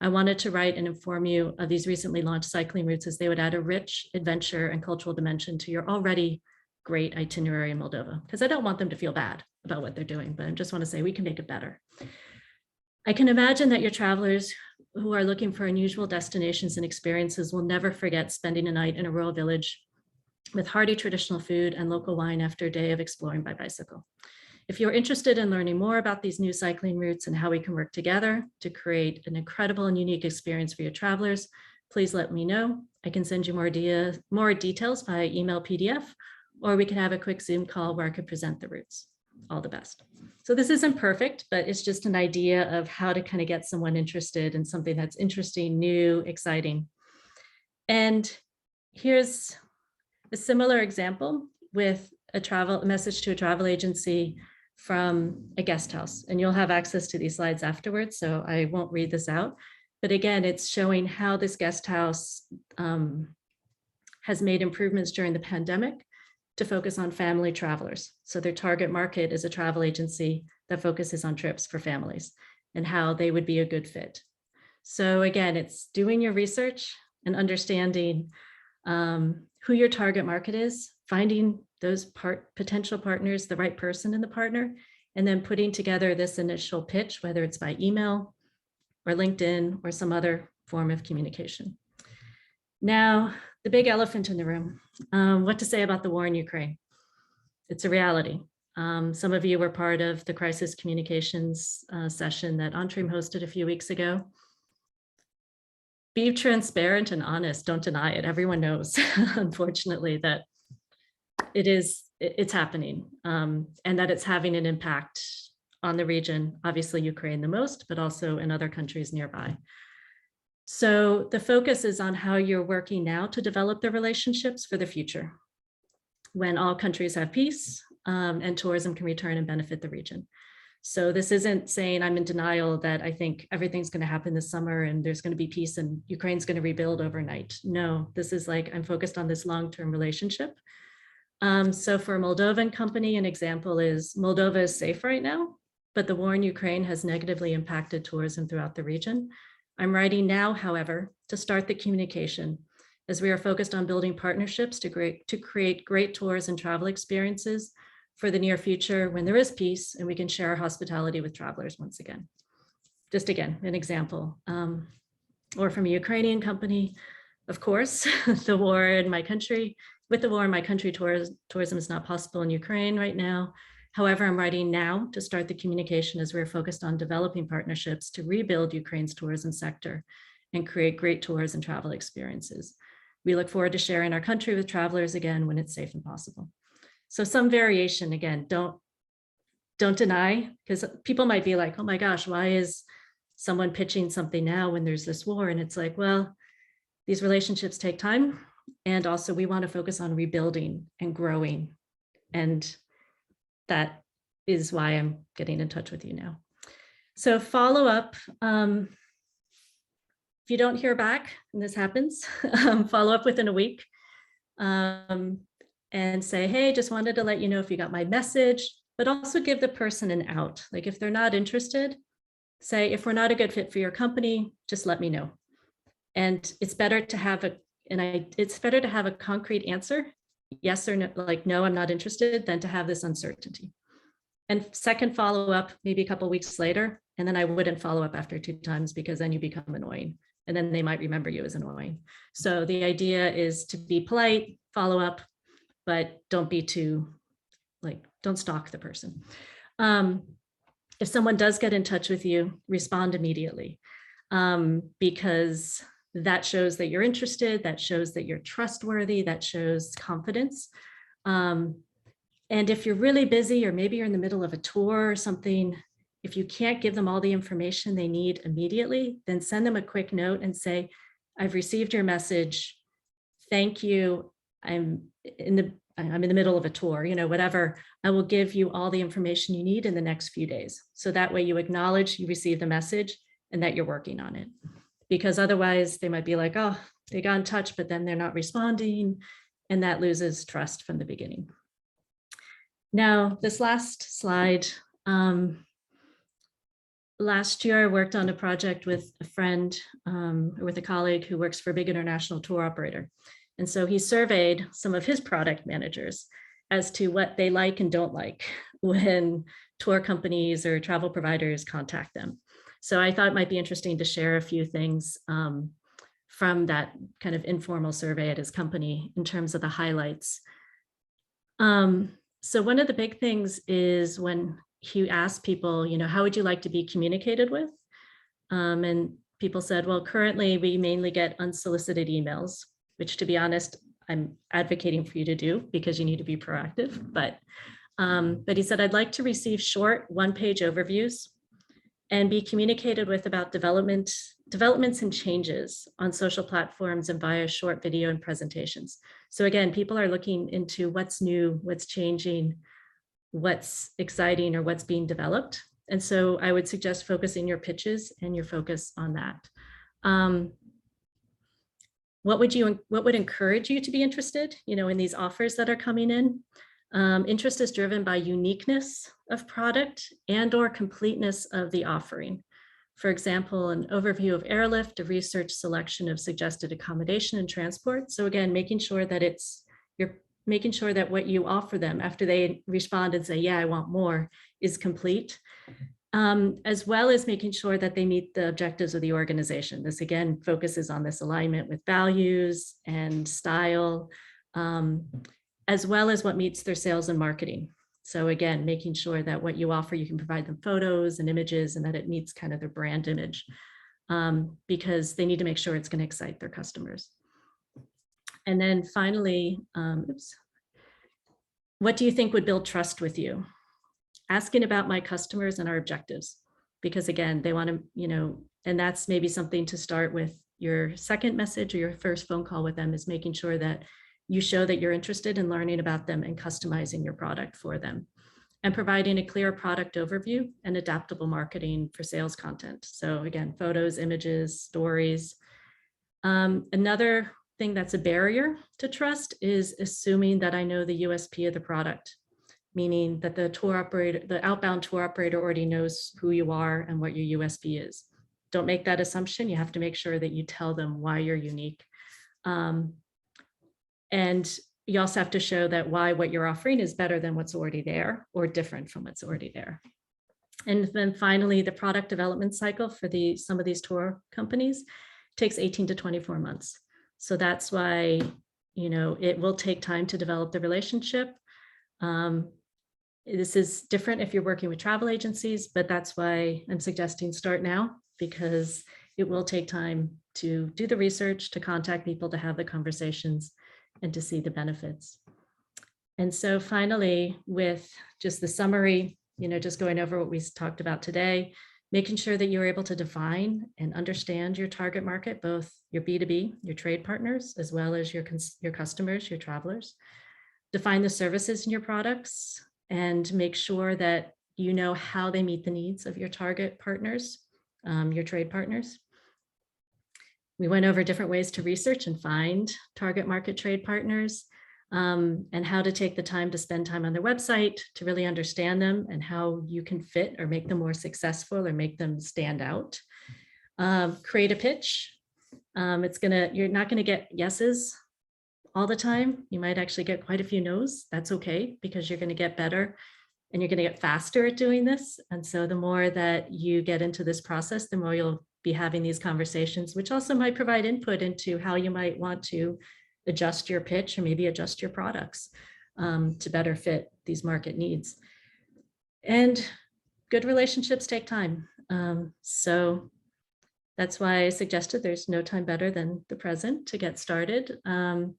I wanted to write and inform you of these recently launched cycling routes, as they would add a rich adventure and cultural dimension to your already great itinerary in Moldova, because I don't want them to feel bad about what they're doing, but I just want to say we can make it better. I can imagine that your travelers who are looking for unusual destinations and experiences will never forget spending a night in a rural village with hearty traditional food and local wine after a day of exploring by bicycle. If you're interested in learning more about these new cycling routes and how we can work together to create an incredible and unique experience for your travelers, please let me know. I can send you more details via email, PDF, or we can have a quick Zoom call where I could present the routes. All the best. So this isn't perfect, but it's just an idea of how to kind of get someone interested in something that's interesting, new, exciting. And here's a similar example with a message to a travel agency from a guest house. And you'll have access to these slides afterwards, so I won't read this out. But again, it's showing how this guest house has made improvements during the pandemic to focus on family travelers. So their target market is a travel agency that focuses on trips for families and how they would be a good fit. So again, it's doing your research and understanding who your target market is, finding those potential partners, the right person in the partner, and then putting together this initial pitch, whether it's by email or LinkedIn or some other form of communication. Now, the big elephant in the room, what to say about the war in Ukraine? It's a reality. Some of you were part of the crisis communications session that Antrim hosted a few weeks ago. Be transparent and honest, don't deny it. Everyone knows, unfortunately, that it's happening and that it's having an impact on the region, obviously Ukraine the most, but also in other countries nearby. So the focus is on how you're working now to develop the relationships for the future, when all countries have peace and tourism can return and benefit the region. So this isn't saying I'm in denial that I think everything's going to happen this summer and there's going to be peace and Ukraine's going to rebuild overnight. No, this is like, I'm focused on this long-term relationship. So for a Moldovan company, an example is Moldova is safe right now, but the war in Ukraine has negatively impacted tourism throughout the region. I'm writing now, however, to start the communication, as we are focused on building partnerships to create great tours and travel experiences for the near future when there is peace and we can share our hospitality with travelers once again. Just again, an example. Or from a Ukrainian company, of course, with the war in my country, tourism is not possible in Ukraine right now. However, I'm writing now to start the communication as we're focused on developing partnerships to rebuild Ukraine's tourism sector and create great tours and travel experiences. We look forward to sharing our country with travelers again when it's safe and possible. So some variation, again, don't deny, because people might be like, oh my gosh, why is someone pitching something now when there's this war? And it's like, well, these relationships take time. And also we want to focus on rebuilding and growing. And that is why I'm getting in touch with you now. So follow up. If you don't hear back, and this happens, follow up within a week and say, hey, just wanted to let you know if you got my message, but also give the person an out. Like if they're not interested, say, if we're not a good fit for your company, just let me know. And it's better to have a concrete answer, yes or no, like, no, I'm not interested, than to have this uncertainty. And second follow-up, maybe a couple of weeks later, and then I wouldn't follow up after 2 times, because then you become annoying and then they might remember you as annoying. So the idea is to be polite, follow up, but don't be too, don't stalk the person. If someone does get in touch with you, respond immediately. because that shows that you're interested, that shows that you're trustworthy, that shows confidence. And if you're really busy, or maybe you're in the middle of a tour or something, if you can't give them all the information they need immediately, then send them a quick note and say, I've received your message. Thank you. I'm in the middle of a tour, whatever. I will give you all the information you need in the next few days. So that way you acknowledge you received the message and that you're working on it. Because otherwise they might be like, oh, they got in touch, but then they're not responding. And that loses trust from the beginning. Now, this last slide, last year I worked on a project with a friend, or with a colleague who works for a big international tour operator. And so he surveyed some of his product managers as to what they like and don't like when tour companies or travel providers contact them. So I thought it might be interesting to share a few things from that kind of informal survey at his company in terms of the highlights. So one of the big things is when he asked people, how would you like to be communicated with? And people said, well, currently we mainly get unsolicited emails, which, to be honest, I'm advocating for you to do because you need to be proactive. But he said, I'd like to receive short one-page overviews and be communicated with about developments and changes on social platforms and via short video and presentations. So again, people are looking into what's new, what's changing, what's exciting, or what's being developed. And so I would suggest focusing your pitches and your focus on that. What would encourage you to be interested, in these offers that are coming in? Interest is driven by uniqueness of product and or completeness of the offering. For example, an overview of airlift, a research selection of suggested accommodation and transport. So again, making sure that you're making sure that what you offer them after they respond and say, yeah, I want more, is complete. As well as making sure that they meet the objectives of the organization. This again focuses on this alignment with values and style, as well as what meets their sales and marketing. So again, making sure that what you offer, you can provide them photos and images and that it meets kind of their brand image, because they need to make sure it's going to excite their customers. And then finally, what do you think would build trust with you? Asking about my customers and our objectives, because again, they want to, and that's maybe something to start with your second message or your first phone call with them, is making sure that you show that you're interested in learning about them and customizing your product for them, and providing a clear product overview and adaptable marketing for sales content. So again, photos, images, stories. Another thing that's a barrier to trust is assuming that I know the USP of the product, meaning that the outbound tour operator already knows who you are and what your USP is. Don't make that assumption. You have to make sure that you tell them why you're unique. And you also have to show that why what you're offering is better than what's already there or different from what's already there. And then finally, the product development cycle for some of these tour companies takes 18 to 24 months. So that's why, it will take time to develop the relationship. This is different if you're working with travel agencies, but that's why I'm suggesting start now, because it will take time to do the research, to contact people, to have the conversations, and to see the benefits. And so finally, with just the summary, just going over what we talked about today, making sure that you're able to define and understand your target market, both your B2B, your trade partners, as well as your customers, your travelers. Define the services in your products and make sure that you know how they meet the needs of your target partners, your trade partners. We went over different ways to research and find target market trade partners, and how to take the time to spend time on their website to really understand them and how you can fit or make them more successful or make them stand out. Create a pitch. You're not gonna get yeses all the time. You might actually get quite a few no's. That's okay, because you're gonna get better and you're gonna get faster at doing this. And so the more that you get into this process, the more you'll be having these conversations, which also might provide input into how you might want to adjust your pitch or maybe adjust your products to better fit these market needs. And good relationships take time. So That's why I suggested there's no time better than the present to get started. And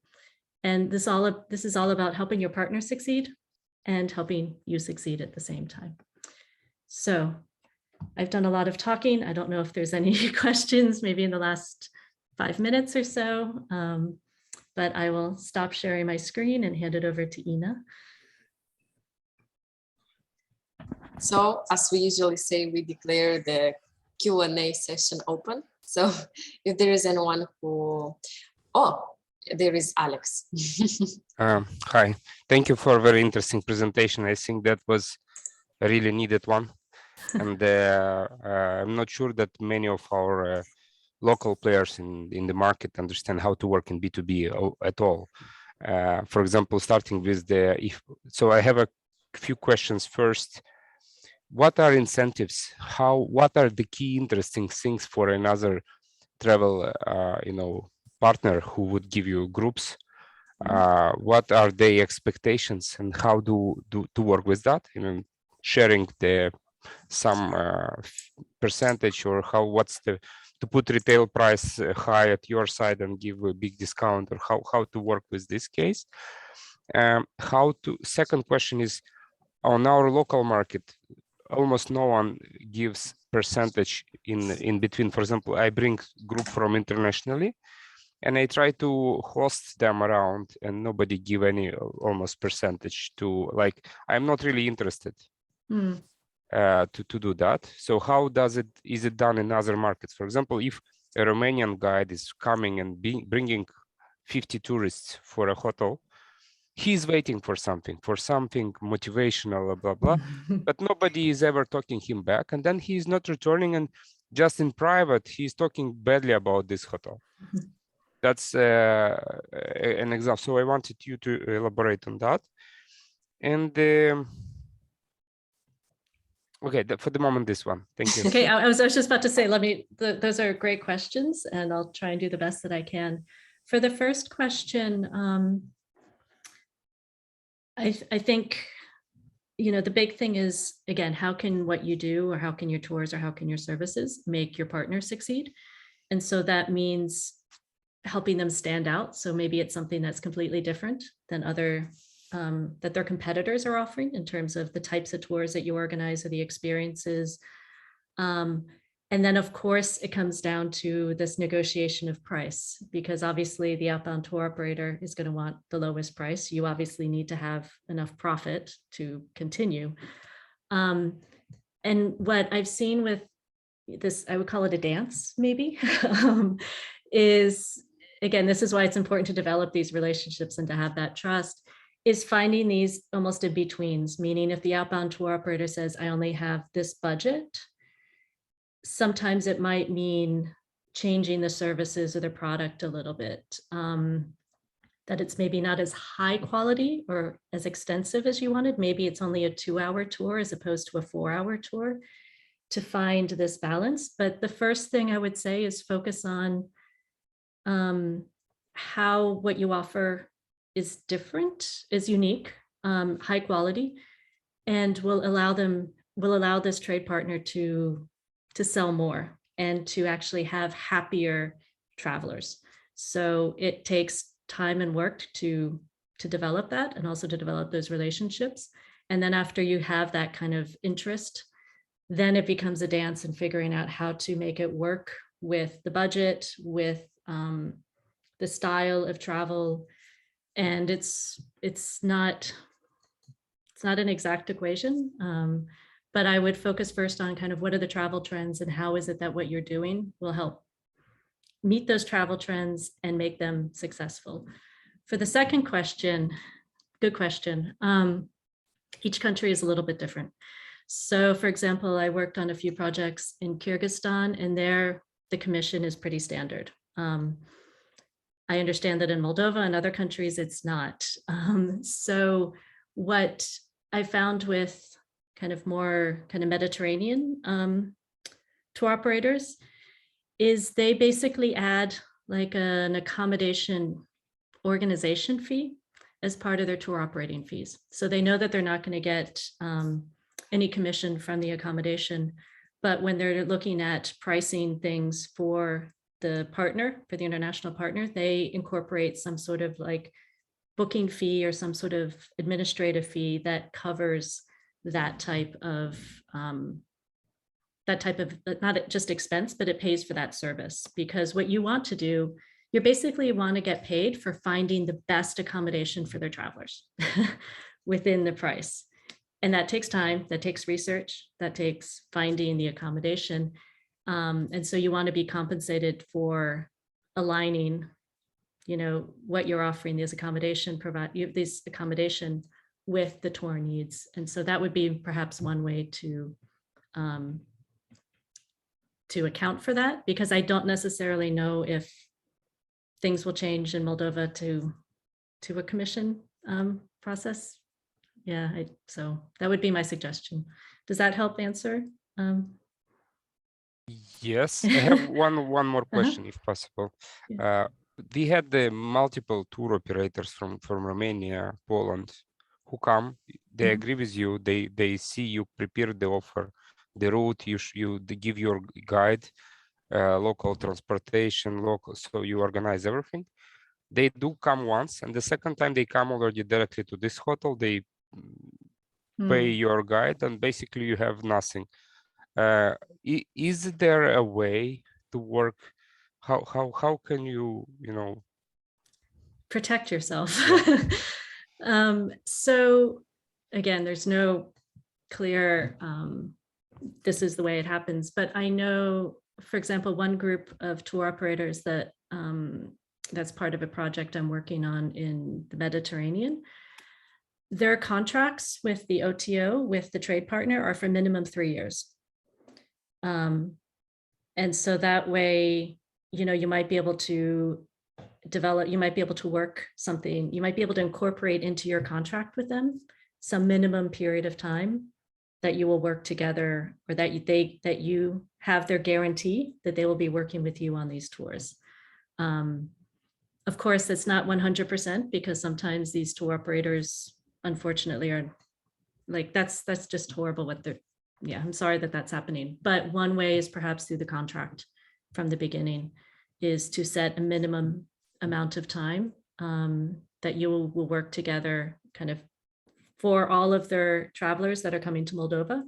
this is all about helping your partner succeed and helping you succeed at the same time. So I've done a lot of talking. I don't know if there's any questions, maybe in the last 5 minutes or so, but I will stop sharing my screen and hand it over to Ina. So as we usually say, we declare the Q&A session open. So if there is anyone who, there is Alex. Hi, thank you for a very interesting presentation. I think that was a really needed one. And I'm not sure that many of our local players in the market understand how to work in B2B at all. For example, starting with so I have a few questions. First, what are incentives? What are the key interesting things for another travel, partner who would give you groups? What are their expectations and how to work with that? Sharing some percentage, or what's to put retail price high at your side and give a big discount, or how to work with this case. Second question is, on our local market, almost no one gives percentage in between. For example, I bring group from internationally and I try to host them around and nobody give any almost percentage to, like, I'm not really interested to do that. So how is it done in other markets? For example, if a Romanian guide is coming and bringing 50 tourists for a hotel, he's waiting for something motivational, blah, blah, but nobody is ever talking him back. And then he's not returning, and just in private, he's talking badly about this hotel. That's an example. So I wanted you to elaborate on that. And okay, for the moment, this one. Thank you. Okay, I was just about to say, those are great questions, and I'll try and do the best that I can. For the first question, I think, the big thing is, again, how can what you do, or how can your tours, or how can your services make your partner succeed? And so that means helping them stand out. So maybe it's something that's completely different than other, that their competitors are offering in terms of the types of tours that you organize or the experiences. And then, of course, it comes down to this negotiation of price, because obviously the outbound tour operator is going to want the lowest price. You obviously need to have enough profit to continue. And what I've seen with this, I would call it a dance, maybe, is, again, this is why it's important to develop these relationships and to have that trust, is finding these almost in-betweens, meaning if the outbound tour operator says, I only have this budget, sometimes it might mean changing the services or the product a little bit, that it's maybe not as high quality or as extensive as you wanted. Maybe it's only a 2-hour tour as opposed to a 4-hour tour, to find this balance. But the first thing I would say is focus on how what you offer is different, is unique, high quality, and will allow this trade partner to sell more and to actually have happier travelers. So it takes time and work to develop that, and also to develop those relationships. And then after you have that kind of interest, then it becomes a dance and figuring out how to make it work with the budget, with the style of travel. And it's not an exact equation. But I would focus first on kind of what are the travel trends, and how is it that what you're doing will help meet those travel trends and make them successful. For the second question, good question. Each country is a little bit different. So for example, I worked on a few projects in Kyrgyzstan, and there the commission is pretty standard. I understand that in Moldova and other countries, it's not. So what I found with more Mediterranean tour operators is they basically add like an accommodation organization fee as part of their tour operating fees. So they know that they're not going to get any commission from the accommodation, But when they're looking at pricing things for the partner, for the international partner, they incorporate some sort of like booking fee or some sort of administrative fee that covers that type of not just expense, but it pays for that service. Because what you want to do, you basically want to get paid for finding the best accommodation for their travelers within the price. And that takes time, that takes research, that takes finding the accommodation. And so you want to be compensated for aligning, you know, what you're offering these accommodation with the tour needs. And so that would be perhaps one way to account for that, because I don't necessarily know if things will change in Moldova to a commission process. Yeah, so that would be my suggestion. Does that help answer? Yes, I have one more question, if possible. Yeah. We had the multiple tour operators from Romania, Poland, who come. They agree with you. They see you prepare the offer, the route. They give your guide, local transportation, local. So you organize everything. They do come once, and the second time they come already directly to this hotel. They pay your guide, and basically you have nothing. Is there a way to work? How can you protect yourself? So again, there's no clear this is the way it happens, but I know, for example, one group of tour operators that's part of a project I'm working on in the Mediterranean. Their contracts with the OTO, with the trade partner, are for minimum 3 years. And so that way, you know, you might be able to develop, you might be able to work something, you might be able to incorporate into your contract with them some minimum period of time that you will work together, or that you have their guarantee that they will be working with you on these tours. Of course, it's not 100%, because sometimes these tour operators, unfortunately, are like, that's just horrible what they're, yeah, I'm sorry that that's happening. But one way is perhaps through the contract from the beginning, is to set a minimum amount of time that you will work together, kind of for all of their travelers that are coming to Moldova,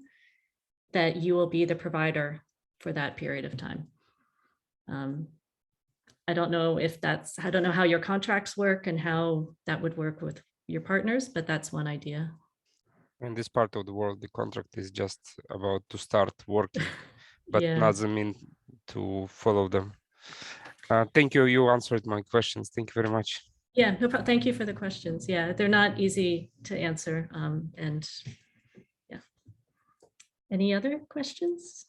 that you will be the provider for that period of time. I don't know if I don't know how your contracts work and how that would work with your partners, but that's one idea. In this part of the world, the contract is just about to start working, but Yeah. doesn't mean to follow them. Thank you. You answered my questions. Thank you very much. Yeah, no problem. Thank you for the questions. Yeah, they're not easy to answer. And yeah. Any other questions?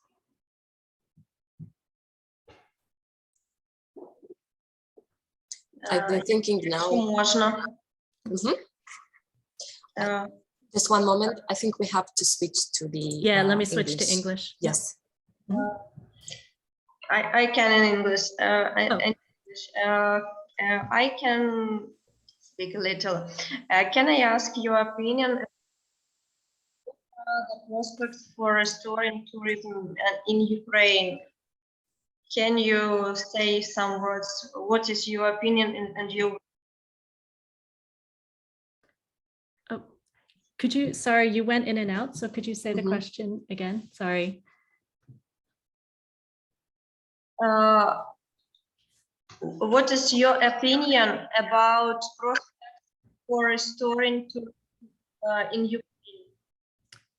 I've been thinking now. Just one moment. I think we have to switch to the Yeah, let me switch English. to English. Yes. I can in English. I can speak a little. Can I ask your opinion about the prospects for restoring tourism in Ukraine? Can you say some words? What is your opinion and you? Oh, could you, sorry, you went in and out. So could you say the question again? Sorry. What is your opinion about prospects for restoring tourism in Ukraine?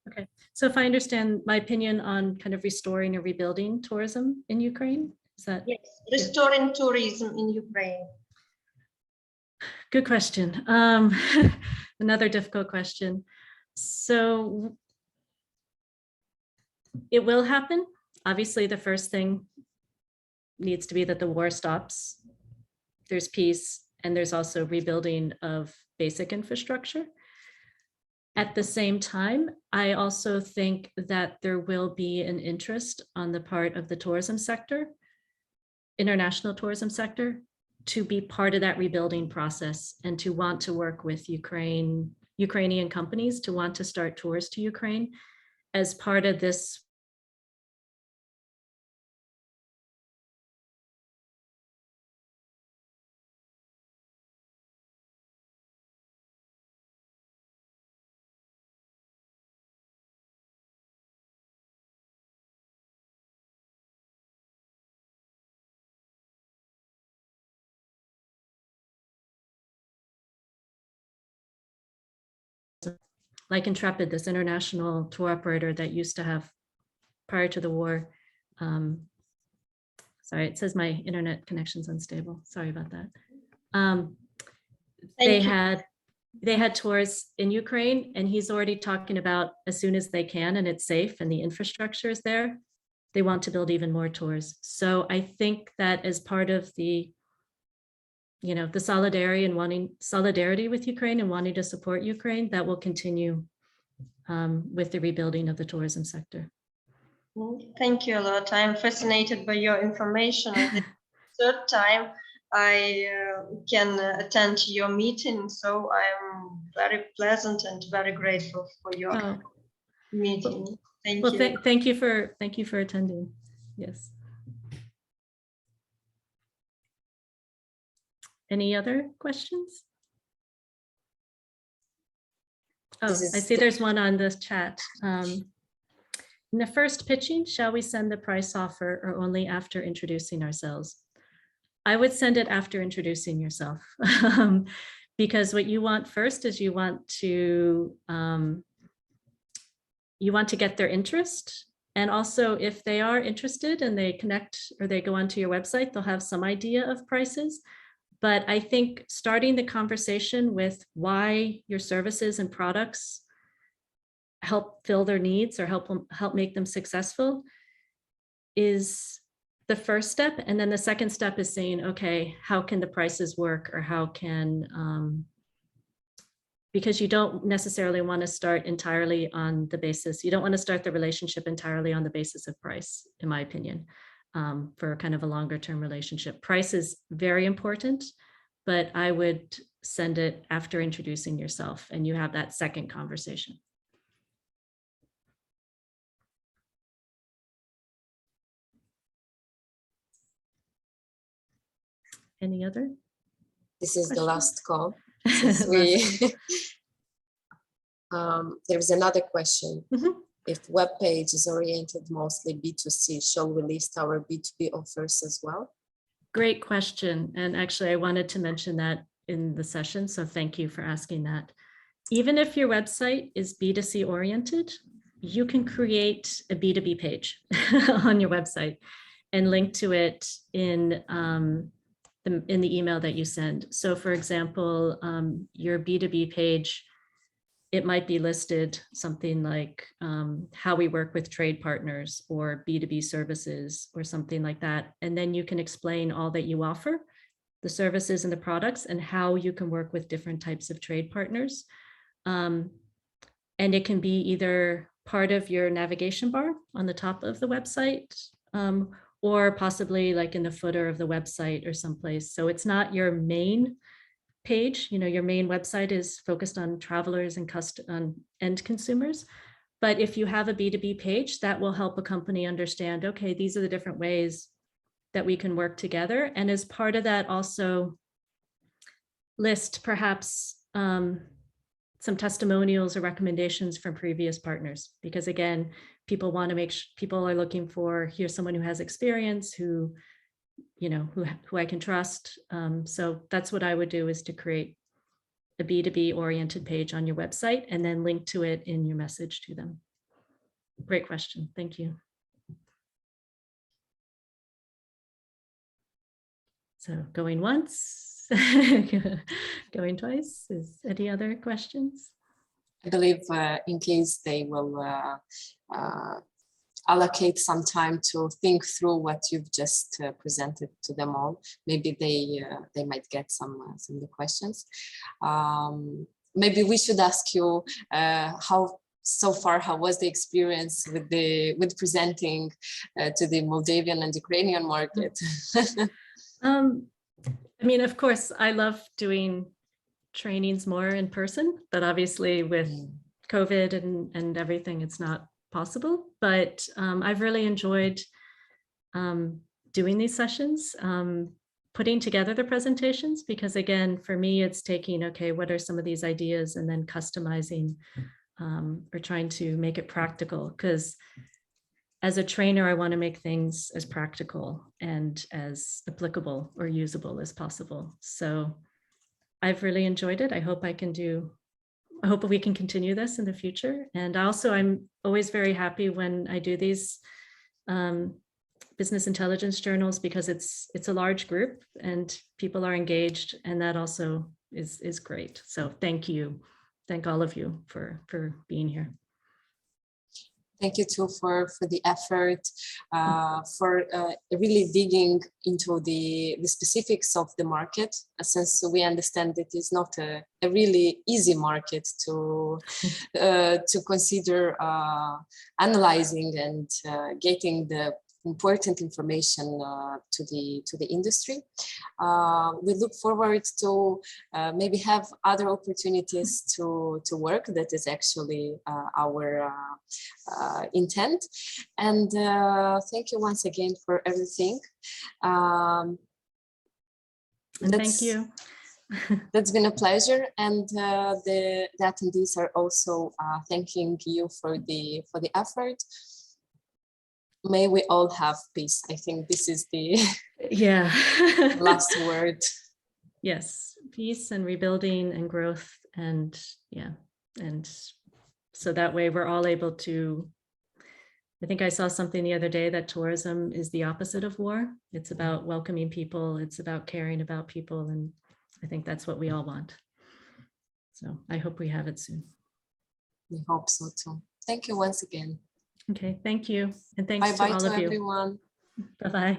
Okay, so if I understand, my opinion on kind of restoring or rebuilding tourism in Ukraine, is that? Yes, restoring tourism in Ukraine. Good question. Another difficult question. So it will happen. Obviously, the first thing needs to be that the war stops. There's peace, and there's also rebuilding of basic infrastructure. At the same time, I also think that there will be an interest on the part of the tourism sector, international tourism sector, to be part of that rebuilding process and to want to work with Ukrainian companies to want to start tours to Ukraine as part of this like Intrepid, this international tour operator that used to have, prior to the war, sorry, it says my internet connection's unstable. Sorry about that. They had tours in Ukraine, and he's already talking about as soon as they can and it's safe and the infrastructure is there, they want to build even more tours. So I think that as part of the, you know, the solidarity and wanting solidarity with Ukraine and wanting to support Ukraine, that will continue with the rebuilding of the tourism sector. Thank you a lot. I'm fascinated by your information. Third time I can attend your meeting, so I'm very pleasant and very grateful for your meeting. Thank you. Thank you for attending. Yes. Any other questions? Oh, I see there's one on this chat. In the first pitching, shall we send the price offer or only after introducing ourselves? I would send it after introducing yourself, because what you want first is you want to get their interest. And also if they are interested and they connect or they go onto your website, they'll have some idea of prices. But I think starting the conversation with why your services and products help fill their needs or help make them successful is the first step. And then the second step is saying, okay, how can the prices work, or how can, because you don't necessarily want to start entirely on the basis, you don't want to start the relationship entirely on the basis of price, in my opinion, for kind of a longer term relationship. Price is very important, but I would send it after introducing yourself and you have that second conversation. Any other? This is questions? the last call. Since there's another question. Mm-hmm. If web page is oriented mostly B2C, shall we list our B2B offers as well? Great question. And actually, I wanted to mention that in the session. So thank you for asking that. Even if your website is B2C oriented, you can create a B2B page on your website and link to it in the email that you send. So for example, your B2B page, it might be listed something like how we work with trade partners or B2B services or something like that. And then you can explain all that you offer, the services and the products, and how you can work with different types of trade partners. And it can be either part of your navigation bar on the top of the website, or possibly like in the footer of the website or someplace. So it's not your main page. You know, your main website is focused on travelers and end consumers. But if you have a B2B page, that will help a company understand, okay, these are the different ways that we can work together. And as part of that, also list perhaps some testimonials or recommendations from previous partners, because again, people want to make sure, people are looking for, here's someone who has experience, who, you know, who I can trust. So that's what I would do, is to create a B2B oriented page on your website and then link to it in your message to them. Great question. Thank you. So going once, going twice. Is any other questions? I believe in case they will allocate some time to think through what you've just presented to them all. Maybe they might get some of the questions. Maybe we should ask you how was the experience with presenting to the Moldavian and Ukrainian market? I mean, of course, I love doing trainings more in person, but obviously with COVID and everything, it's not possible. But I've really enjoyed doing these sessions, putting together the presentations, because again, for me, it's taking, okay, what are some of these ideas, and then customizing or trying to make it practical, because as a trainer, I want to make things as practical and as applicable or usable as possible. So I've really enjoyed it. I hope I can do I hope we can continue this in the future. And also, I'm always very happy when I do these business intelligence journals, because it's a large group and people are engaged, and that also is great. So thank you. Thank all of you for being here. Thank you too for the effort, for really digging into the specifics of the market, since we understand it is not a really easy market to consider analyzing and getting the important information to the industry. We look forward to maybe have other opportunities to work. That is actually our intent. And thank you once again for everything. And thank you. That's been a pleasure, and the attendees are also thanking you for the effort. May we all have peace. I think this is the last word. Yes, peace and rebuilding and growth, and and so that way we're all able to. I think I saw something the other day that tourism is the opposite of war. It's about welcoming people. It's about caring about people, and I think that's what we all want. So I hope we have it soon. We hope so too. Thank you once again. Okay, thank you. And thanks Bye-bye to all to of you. everyone. Bye-bye.